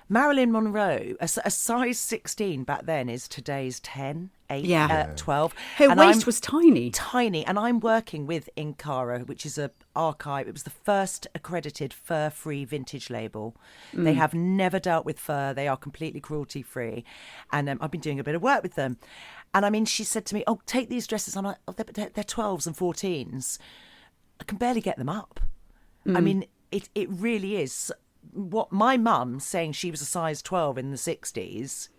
Marilyn Monroe, a size 16 back then is today's 10, 8, 12. Her And waist I'm was tiny. tiny, and I'm working with Inkara, which is a archive. It was the first accredited fur-free vintage label. They have never dealt with fur. They are completely cruelty-free, and I've been doing a bit of work with them. And I mean, she said to me, "Oh, take these dresses." I'm like, "Oh, they're 12s and 14s. I can barely get them up." I mean, it really is. What my mum saying she was a size 12 in the 60s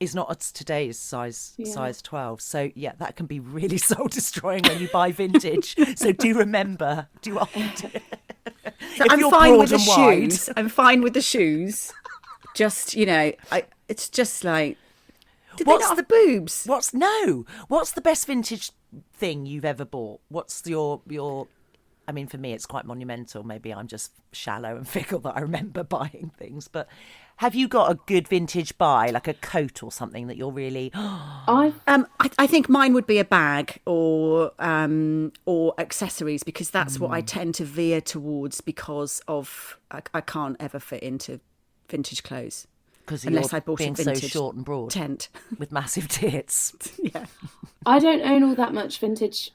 is not today's size 12. So yeah, that can be really soul destroying when you buy vintage. So do remember, do opt. So I'm fine with the shoes. I'm fine with the shoes. Just, it's just like, did they not have the boobs? What's the best vintage thing you've ever bought? What's your I mean, for me, it's quite monumental. Maybe I'm just shallow and fickle that I remember buying things. But have you got a good vintage buy, like a coat or something that you're really... I think mine would be a bag or accessories, because that's what I tend to veer towards, because of I can't ever fit into vintage clothes. Unless I bought being a vintage so short and broad tent with massive tits. Yeah. I don't own all that much vintage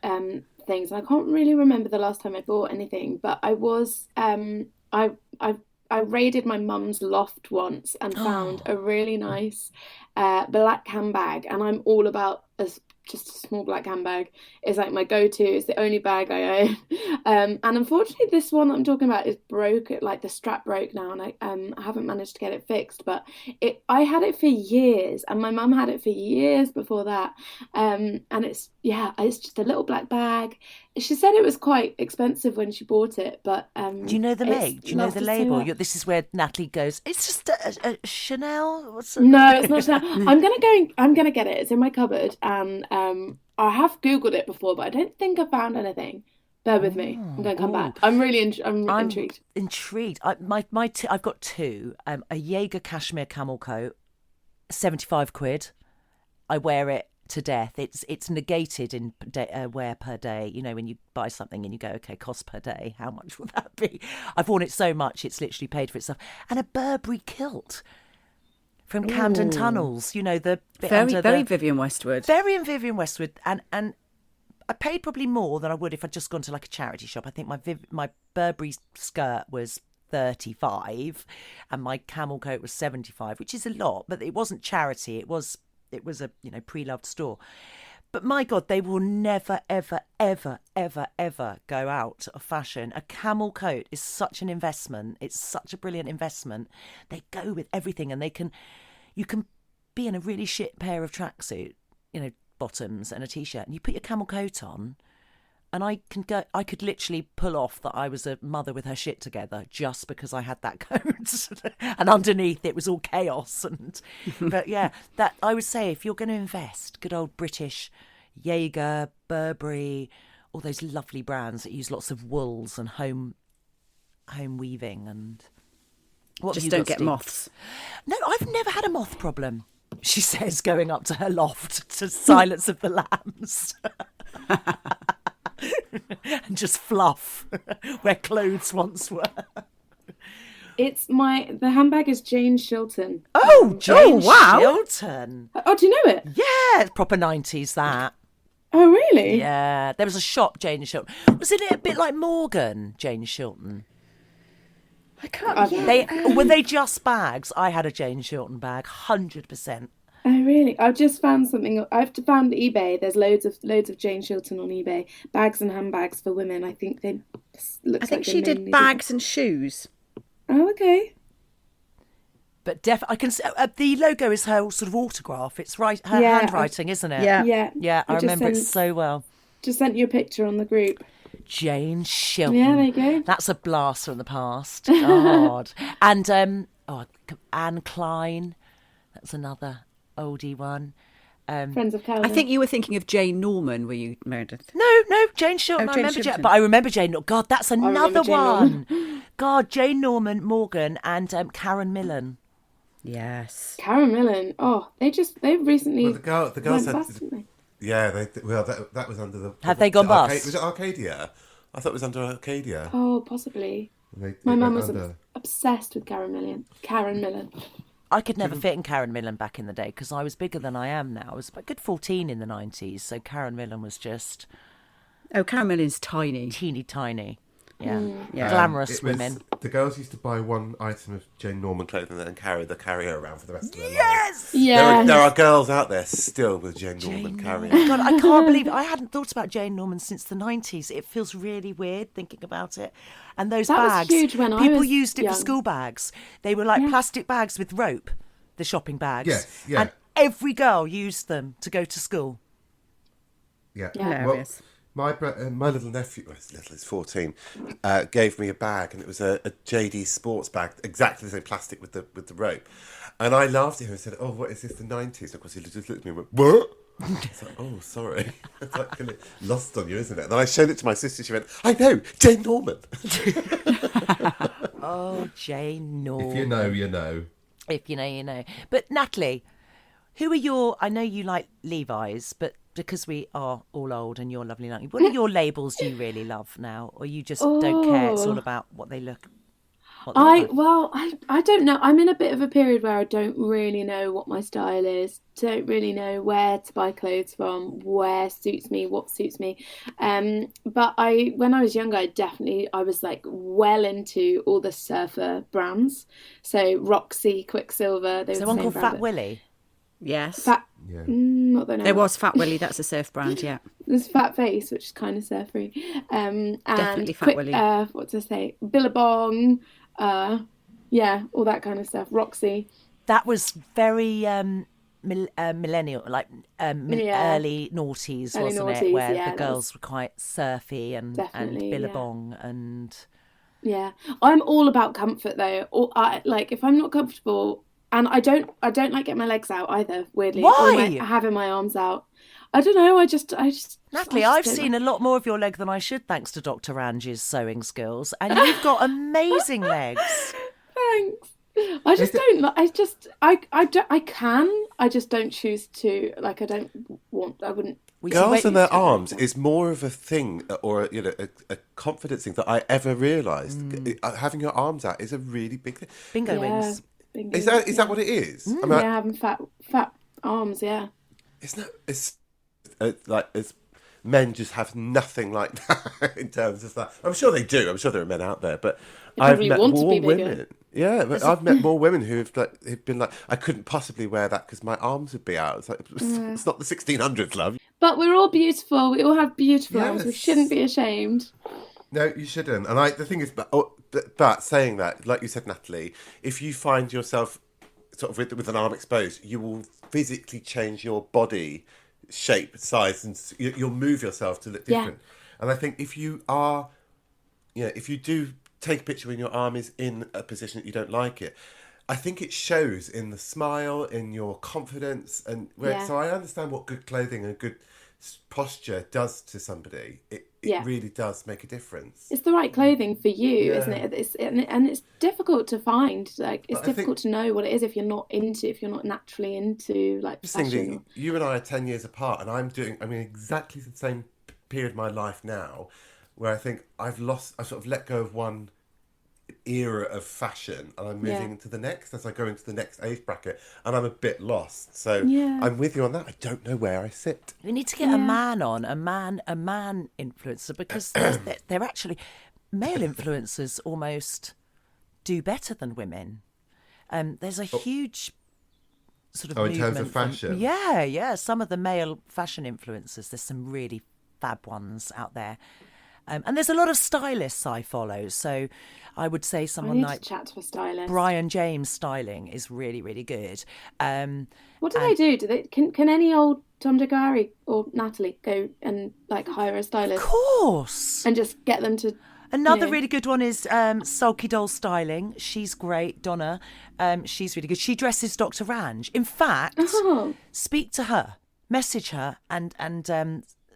things. I can't really remember the last time I bought anything, but I was I raided my mum's loft once and found a really nice black handbag, and I'm all about just a small black handbag is like my go-to. It's the only bag I own. And unfortunately this one that I'm talking about is broke. Like the strap broke now, and I haven't managed to get it fixed, but I had it for years, and my mum had it for years before that. And it's just a little black bag. She said it was quite expensive when she bought it, but do you know the make? Do you know the label? So This is where Natalie goes, it's just a Chanel? No, it's not Chanel. I'm gonna get it. It's in my cupboard, and I have Googled it before, but I don't think I found anything. Bear with me. I'm going to come back. I'm really I'm intrigued. Intrigued. I've got two. A Jaeger cashmere camel coat, 75 quid. I wear it to death. It's negated in wear per day. You know, when you buy something and you go, okay, cost per day, how much will that be? I've worn it so much, it's literally paid for itself. And a Burberry kilt from Camden Tunnels. You know, the bit very Vivienne Westwood. Very in Vivienne Westwood, and I paid probably more than I would if I'd just gone to like a charity shop. I think my Burberry skirt was 35 and my camel coat was 75, which is a lot, but it wasn't charity. It was a pre-loved store. But my God, they will never, ever, ever, ever, ever go out of fashion. A camel coat is such an investment. It's such a brilliant investment. They go with everything, and you can be in a really shit pair of tracksuit, bottoms and a t-shirt, and you put your camel coat on, and I could literally pull off that I was a mother with her shit together just because I had that coat. And underneath it was all chaos. But yeah, that I would say, if you're going to invest, good old British Jaeger, Burberry, all those lovely brands that use lots of wools and home weaving, and what just don't get moths. No, I've never had a moth problem, she says, going up to her loft to Silence of the Lambs. And just fluff where clothes once were. The handbag is Jane Shilton. Oh, Jane wow. Shilton. Oh, do you know it? Yeah, it's proper 90s, that. Oh, really? Yeah, there was a shop, Jane Shilton. Wasn't it a bit like Morgan, Jane Shilton? I can't. Were they just bags? I had a Jane Shilton bag, 100%. Oh really? I've just found something. I've found eBay. There's loads of Jane Shilton on eBay. Bags and handbags for women. I think they looks I think like they she did mainly bags and shoes. Oh, okay. But I can see the logo is her sort of autograph. It's her Yeah, handwriting, isn't it? Yeah. Yeah. Yeah, I just remember it sent- so well. Just sent you a picture on the group. Jane Shilton. Yeah, there you go. That's a blast from the past. God. And Anne Klein. That's another oldie one. Friends of Calvin. I think you were thinking of Jane Norman, were you, Meredith? No, Jane Shilton. Oh, I Jane remember Shilton. but I remember Jane. God, that's remember another Jane one. Norman. God, Jane Norman, Morgan, and Karen Millen. Yes. Karen Millen. Oh, they recently. Well, the girls went had. bust, didn't they? Yeah, that was under the. Have they gone bust? Was it Arcadia? I thought it was under Arcadia. Oh, possibly. They My went mum was under. obsessed with Karen Millen. I could never fit in Karen Millen back in the day because I was bigger than I am now. I was a good 14 in the 90s, so Karen Millen was just Oh, Karen Millen's tiny. teeny tiny. Yeah, Yeah. glamorous It was- women. The girls used to buy one item of Jane Norman clothing and then carry her around for the rest of their lives. Yes! Yeah. There are girls out there still with Jane Norman carrying. God, I can't believe it. I hadn't thought about Jane Norman since the 90s. It feels really weird thinking about it. And those That was bags, huge when I people was used it young. for school bags. They were like plastic bags with rope, the shopping bags. Yes, yeah. And every girl used them to go to school. Yeah. Hilarious. Well, my little nephew, well, he's little, he's 14, gave me a bag, and it was a JD sports bag, exactly the same plastic with the rope. And I laughed at him and said, "Oh, what is this, the 90s?" And of course, he just looked at me and went, "What?" It's like, "Oh, sorry." It's like kind of lost on you, isn't it? And then I showed it to my sister. She went, "I know, Jane Norman." Oh, Jane Norman. If you know, you know. If you know, you know. But Natalie, who are I know you like Levi's, but because we are all old and you're lovely, Natalie, what are your labels you really love now? Or you just don't care? It's all about what they look like? I don't know. I'm in a bit of a period where I don't really know what my style is. Don't really know where to buy clothes from, where suits me, what suits me. But when I was younger, I was like well into all the surfer brands. So Roxy, Quicksilver. Is there one called Fat Willie? Yes. Yeah. Not that I know There of. was Fat Willie, that's a surf brand, yeah. There's Fat Face, which is kind of surfery. And Definitely Fat Willie. What to say? Billabong. Yeah, all that kind of stuff. Roxy. That was very millennial, like early noughties, Early wasn't it? noughties, Where yeah, the that girls were quite surfy and Definitely, yeah. Billabong and... Yeah, I'm all about comfort though. Or like if I'm not comfortable, and I don't like getting my legs out either. Weirdly, Why? Or having my arms out. I don't know. I just. Natalie, I I've just don't seen like- a lot more of your leg than I should, thanks to Dr. Range's sewing skills, and you've got amazing legs. Thanks. I just don't. I can. I just don't choose to. Like I don't want. I wouldn't. Girls and their arms is more of a thing, or a confidence thing that I ever realised. Having your arms out is a really big thing. Bingo wings. Bingo Is that what it is? I mean, Yeah, having fat arms. Yeah. it's like it's men just have nothing like that in terms of that. I'm sure they do. I'm sure there are men out there, but I've probably met want to more be bigger. women. Yeah, but I've met more women who've been like, I couldn't possibly wear that because my arms would be out. It's like it's not the 1600s, love. But we're all beautiful. We all have beautiful arms. We Yes. shouldn't be ashamed. No, you shouldn't. And the thing is, but saying that, like you said, Natalie, if you find yourself sort of with an arm exposed, you will physically change your body shape, size, and you'll move yourself to look different. And I think if you do take a picture when your arm is in a position that you don't like it, I think it shows in the smile, in your confidence, and so I understand what good clothing and good posture does to somebody. It really does make a difference. It's the right clothing for you, isn't it? It's difficult to find. Like it's difficult to know what it is if you're not naturally into like fashion. You and I are 10 years apart, and I'm exactly the same period of my life now, where I think I've sort of let go of one era of fashion and I'm moving into the next as I go into the next age bracket, and I'm a bit lost. So I'm with you on that. I don't know where I sit. We need to get a man on, a man influencer, because they're actually, male influencers almost do better than women. There's a huge sort of in terms of movement from- fashion. yeah, some of the male fashion influencers. There's some really fab ones out there. And there's a lot of stylists I follow. So I would say I someone need like to chat to a stylist. Brian James styling is really, really good. What do they do? Do they can any old Tom, Dick, or Harry or Natalie go and like hire a stylist Of course. and just get them to? Another Yeah. really good one is Sulky Doll Styling. She's great, Donna. She's really good. She dresses Dr. Ranj. In fact, Oh. speak to her, message her, and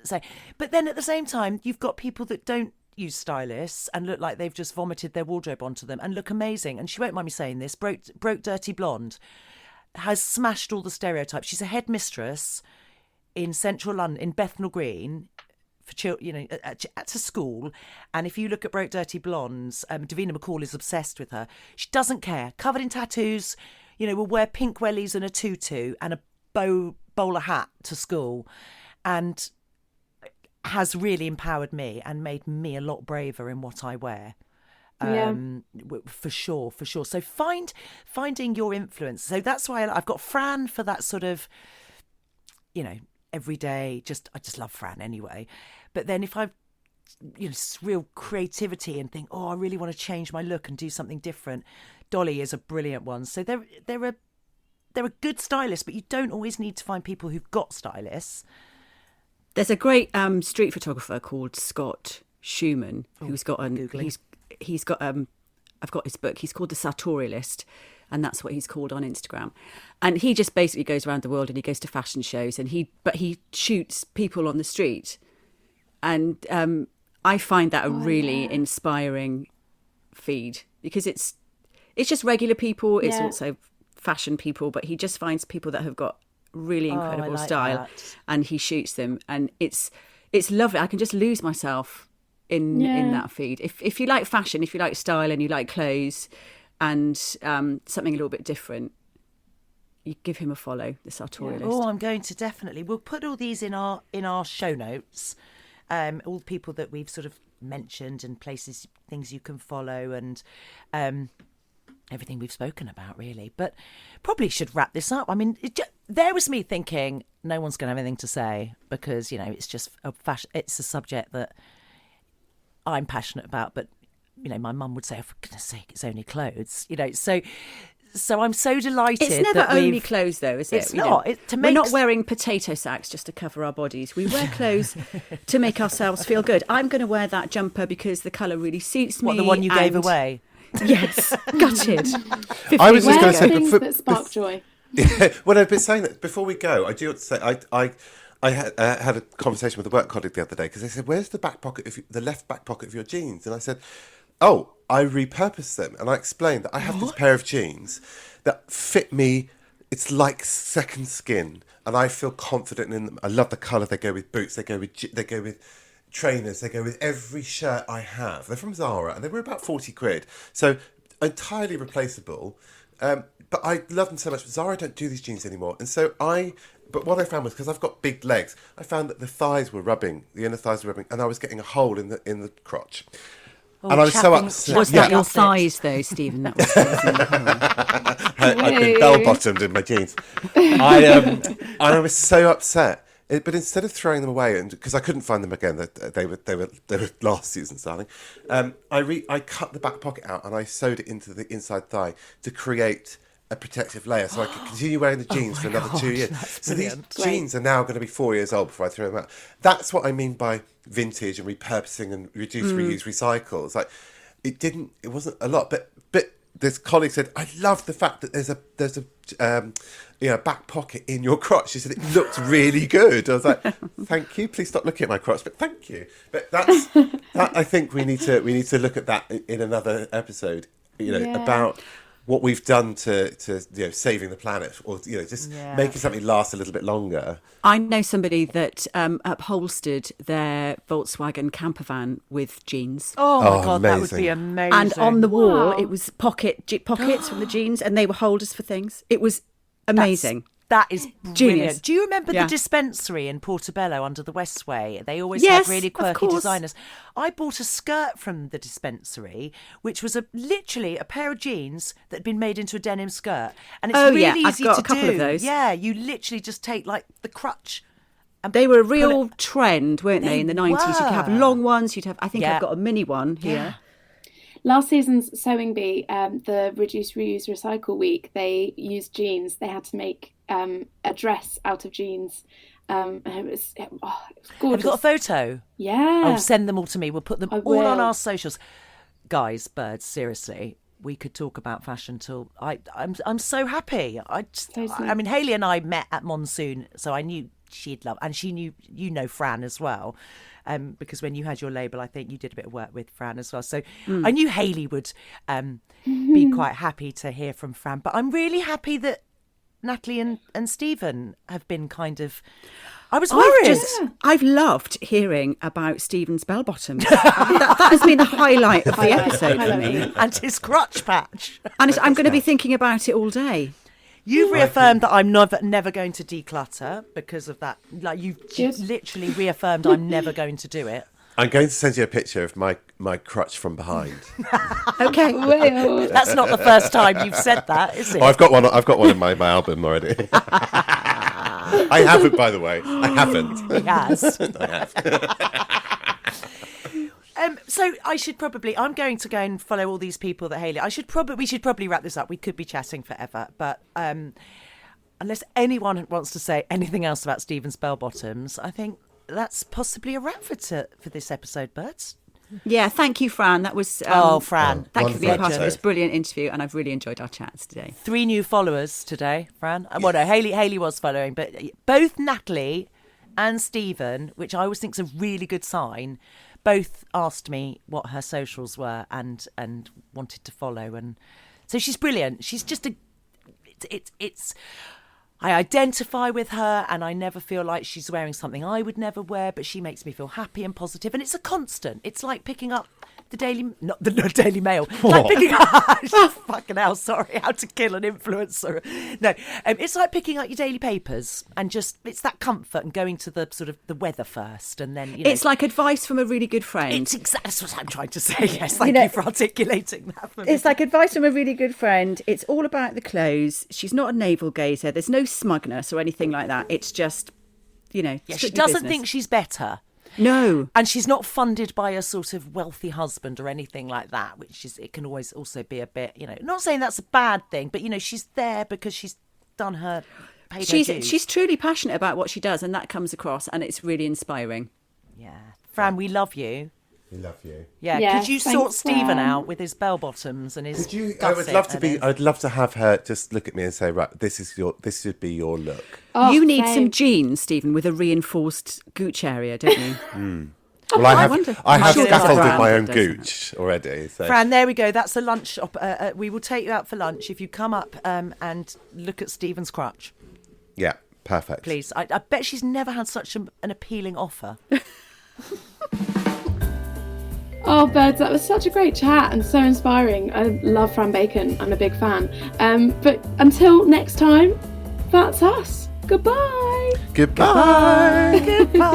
say. But then at the same time, you've got people that don't use stylists and look like they've just vomited their wardrobe onto them and look amazing. And she won't mind me saying this. Broke Dirty Blonde has smashed all the stereotypes. She's a headmistress in central London, in Bethnal Green, for children, at a school. And if you look at Broke Dirty Blondes, Davina McCall is obsessed with her. She doesn't care. Covered in tattoos, will wear pink wellies and a tutu and a bowler hat to school, and has really empowered me and made me a lot braver in what I wear. For sure. So finding your influence. So that's why I've got Fran for that sort of, every day. I just love Fran anyway. But then if I've, real creativity and think, I really want to change my look and do something different, Dolly is a brilliant one. So they're a good stylist, but you don't always need to find people who've got stylists. There's a great street photographer called Scott Schumann who's got he's got I've got his book. He's called The Sartorialist, and that's what he's called on Instagram. And he just basically goes around the world and he goes to fashion shows and he shoots people on the street. And I find that a really inspiring feed because it's just regular people. It's also fashion people, but he just finds people that have got really incredible style and he shoots them, and it's lovely. I can just lose myself in that feed. If you like fashion, if you like style and you like clothes and something a little bit different, you give him a follow, The Sartorialist. I'm going to definitely. We'll put all these in our show notes. All the people that we've sort of mentioned and places, things you can follow, and everything we've spoken about, really. But probably should wrap this up. I mean, there was me thinking no one's going to have anything to say because, it's just it's a subject that I'm passionate about. But, my mum would say, oh, for goodness sake, it's only clothes, So I'm so delighted. It's never that only clothes, though, is it? It's not. We're not wearing potato sacks just to cover our bodies. We wear clothes to make ourselves feel good. I'm going to wear that jumper because the colour really suits me. What, the one you gave away? Yes, gutted. I was just going to say things that spark joy. Well, I've been saying that before we go. I do want to say I had a conversation with a work colleague the other day because they said, "Where's the the left back pocket of your jeans?" And I said, "Oh, I repurposed them." And I explained that I have this pair of jeans that fit me. It's like second skin, and I feel confident in them. I love the colour. They go with boots. They go with trainers. They go with every shirt I have. They're from Zara, and they were about 40 quid. So entirely replaceable. But I love them so much. Zara don't do these jeans anymore. And so but what I found was, because I've got big legs, I found that the thighs were rubbing, the inner thighs were rubbing, and I was getting a hole in the crotch. And I was so upset. Was that your thighs, though, Stephen? That was I've been bell-bottomed in my jeans. I was so upset. But instead of throwing them away, and because I couldn't find them again, they were last season's, darling. I cut the back pocket out and I sewed it into the inside thigh to create a protective layer, so I could continue wearing the jeans for another 2 years. So these jeans are now going to be 4 years old before I throw them out. That's what I mean by vintage and repurposing and reduce, reuse, recycle. It's like it wasn't a lot, but this colleague said, I love the fact that there's a back pocket in your crotch. She said it looked really good. I was like, thank you. Please stop looking at my crotch, but thank you. But that I think we need to look at that in another episode. About what we've done to saving the planet, or making something last a little bit longer. I know somebody that upholstered their Volkswagen camper van with jeans. Oh my God, amazing. That would be amazing. And on the wall, it was pockets from the jeans, and they were holders for things. It was amazing. That is brilliant. Genius. Do you remember Yeah. the dispensary in Portobello under the Westway? They always Yes, had really of quirky course. designers. I bought a skirt from the dispensary, which was literally a pair of jeans that had been made into a denim skirt. And it's Oh, really yeah, I've easy got to a couple do. of those. Yeah, you literally just take like the crutch. And They were a pull real it- trend, weren't they, in the 90s? You could have were. long ones. You'd have, I think Yeah. I've got a mini one here. Last season's Sewing Bee, the Reduce, Reuse, Recycle week, they used jeans. They had to make a dress out of jeans. And it was gorgeous. Have you got a photo? Yeah. Oh, send them all to me. We'll put them I all on will. our socials. Guys, birds, seriously, we could talk about fashion till I'm so happy. Totally. I mean, Hayley and I met at Monsoon, so I knew she'd love, and she knew Fran as well, because when you had your label, I think you did a bit of work with Fran as well. So I knew Hayley would be quite happy to hear from Fran. But I'm really happy that Natalie and Steven have been kind of. I was worried. I've loved hearing about Stephen's bell bottoms. that has been the highlight of the episode for me. And his crotch patch. And I'm going to be thinking about it all day. You've reaffirmed that I'm never going to declutter because of that. Like you've Yes. literally reaffirmed I'm never going to do it. I'm going to send you a picture of my crutch from behind. Okay. Well, That's not the first time you've said that, is it? Oh, I've got one. I've got one in my album already. I haven't, by the way. I haven't. He has. I have. So I'm going to go and follow all these people that Hayley. We should probably wrap this up. We could be chatting forever, but unless anyone wants to say anything else about Stephen's bell bottoms, I think that's possibly a wrap for this episode, Birds. Yeah, thank you, Fran. That was Fran. Thank you for being wonderful part of this episode. brilliant interview, and I've really enjoyed our chats today. 3 new followers today, Fran. Well, no, Hayley was following, but both Natalie and Steven, which I always think is a really good sign, both asked me what her socials were and wanted to follow, and so she's brilliant. She's just it's. I identify with her, and I never feel like she's wearing something I would never wear, but she makes me feel happy and positive, and it's a constant. It's like picking up the not the Daily Mail. It's like picking up fucking hell, sorry, how to kill an influencer. No, it's like picking up your daily papers, and just it's that comfort and going to the sort of the weather first, and then It's like advice from a really good friend. it's exactly that's what I'm trying to say. Yes, thank you for articulating that for me. It's like advice from a really good friend. It's all about the clothes. She's not a navel gazer. There's no smugness or anything like that. It's just, yeah, she strictly doesn't business. think she's better. No. And she's not funded by a sort of wealthy husband or anything like that, which is, it can always also be a bit, not saying that's a bad thing, but, she's there because she's done her, paid her dues. She's truly passionate about what she does, and that comes across, and it's really inspiring. Yeah. Fran, we love you. We love you. Yeah. Yeah, Could you thanks, sort Stephen Fran. out with his bell bottoms and his Could you? I gusset would love to and be. his- I'd love to have her just look at me and say, right, this should be your look. Oh, You need same. some jeans, Stephen, with a reinforced gooch area, don't you? Well, I have wonder. I have I'm sure scaffolded Fran my own does gooch already. So. Fran, there we go. That's a lunch. We will take you out for lunch if you come up and look at Stephen's crutch, Yeah, perfect. please. I bet she's never had such an appealing offer. Oh, Birds, that was such a great chat and so inspiring. I love Fran Bacon. I'm a big fan. But until next time, that's us. Goodbye. Goodbye. Goodbye.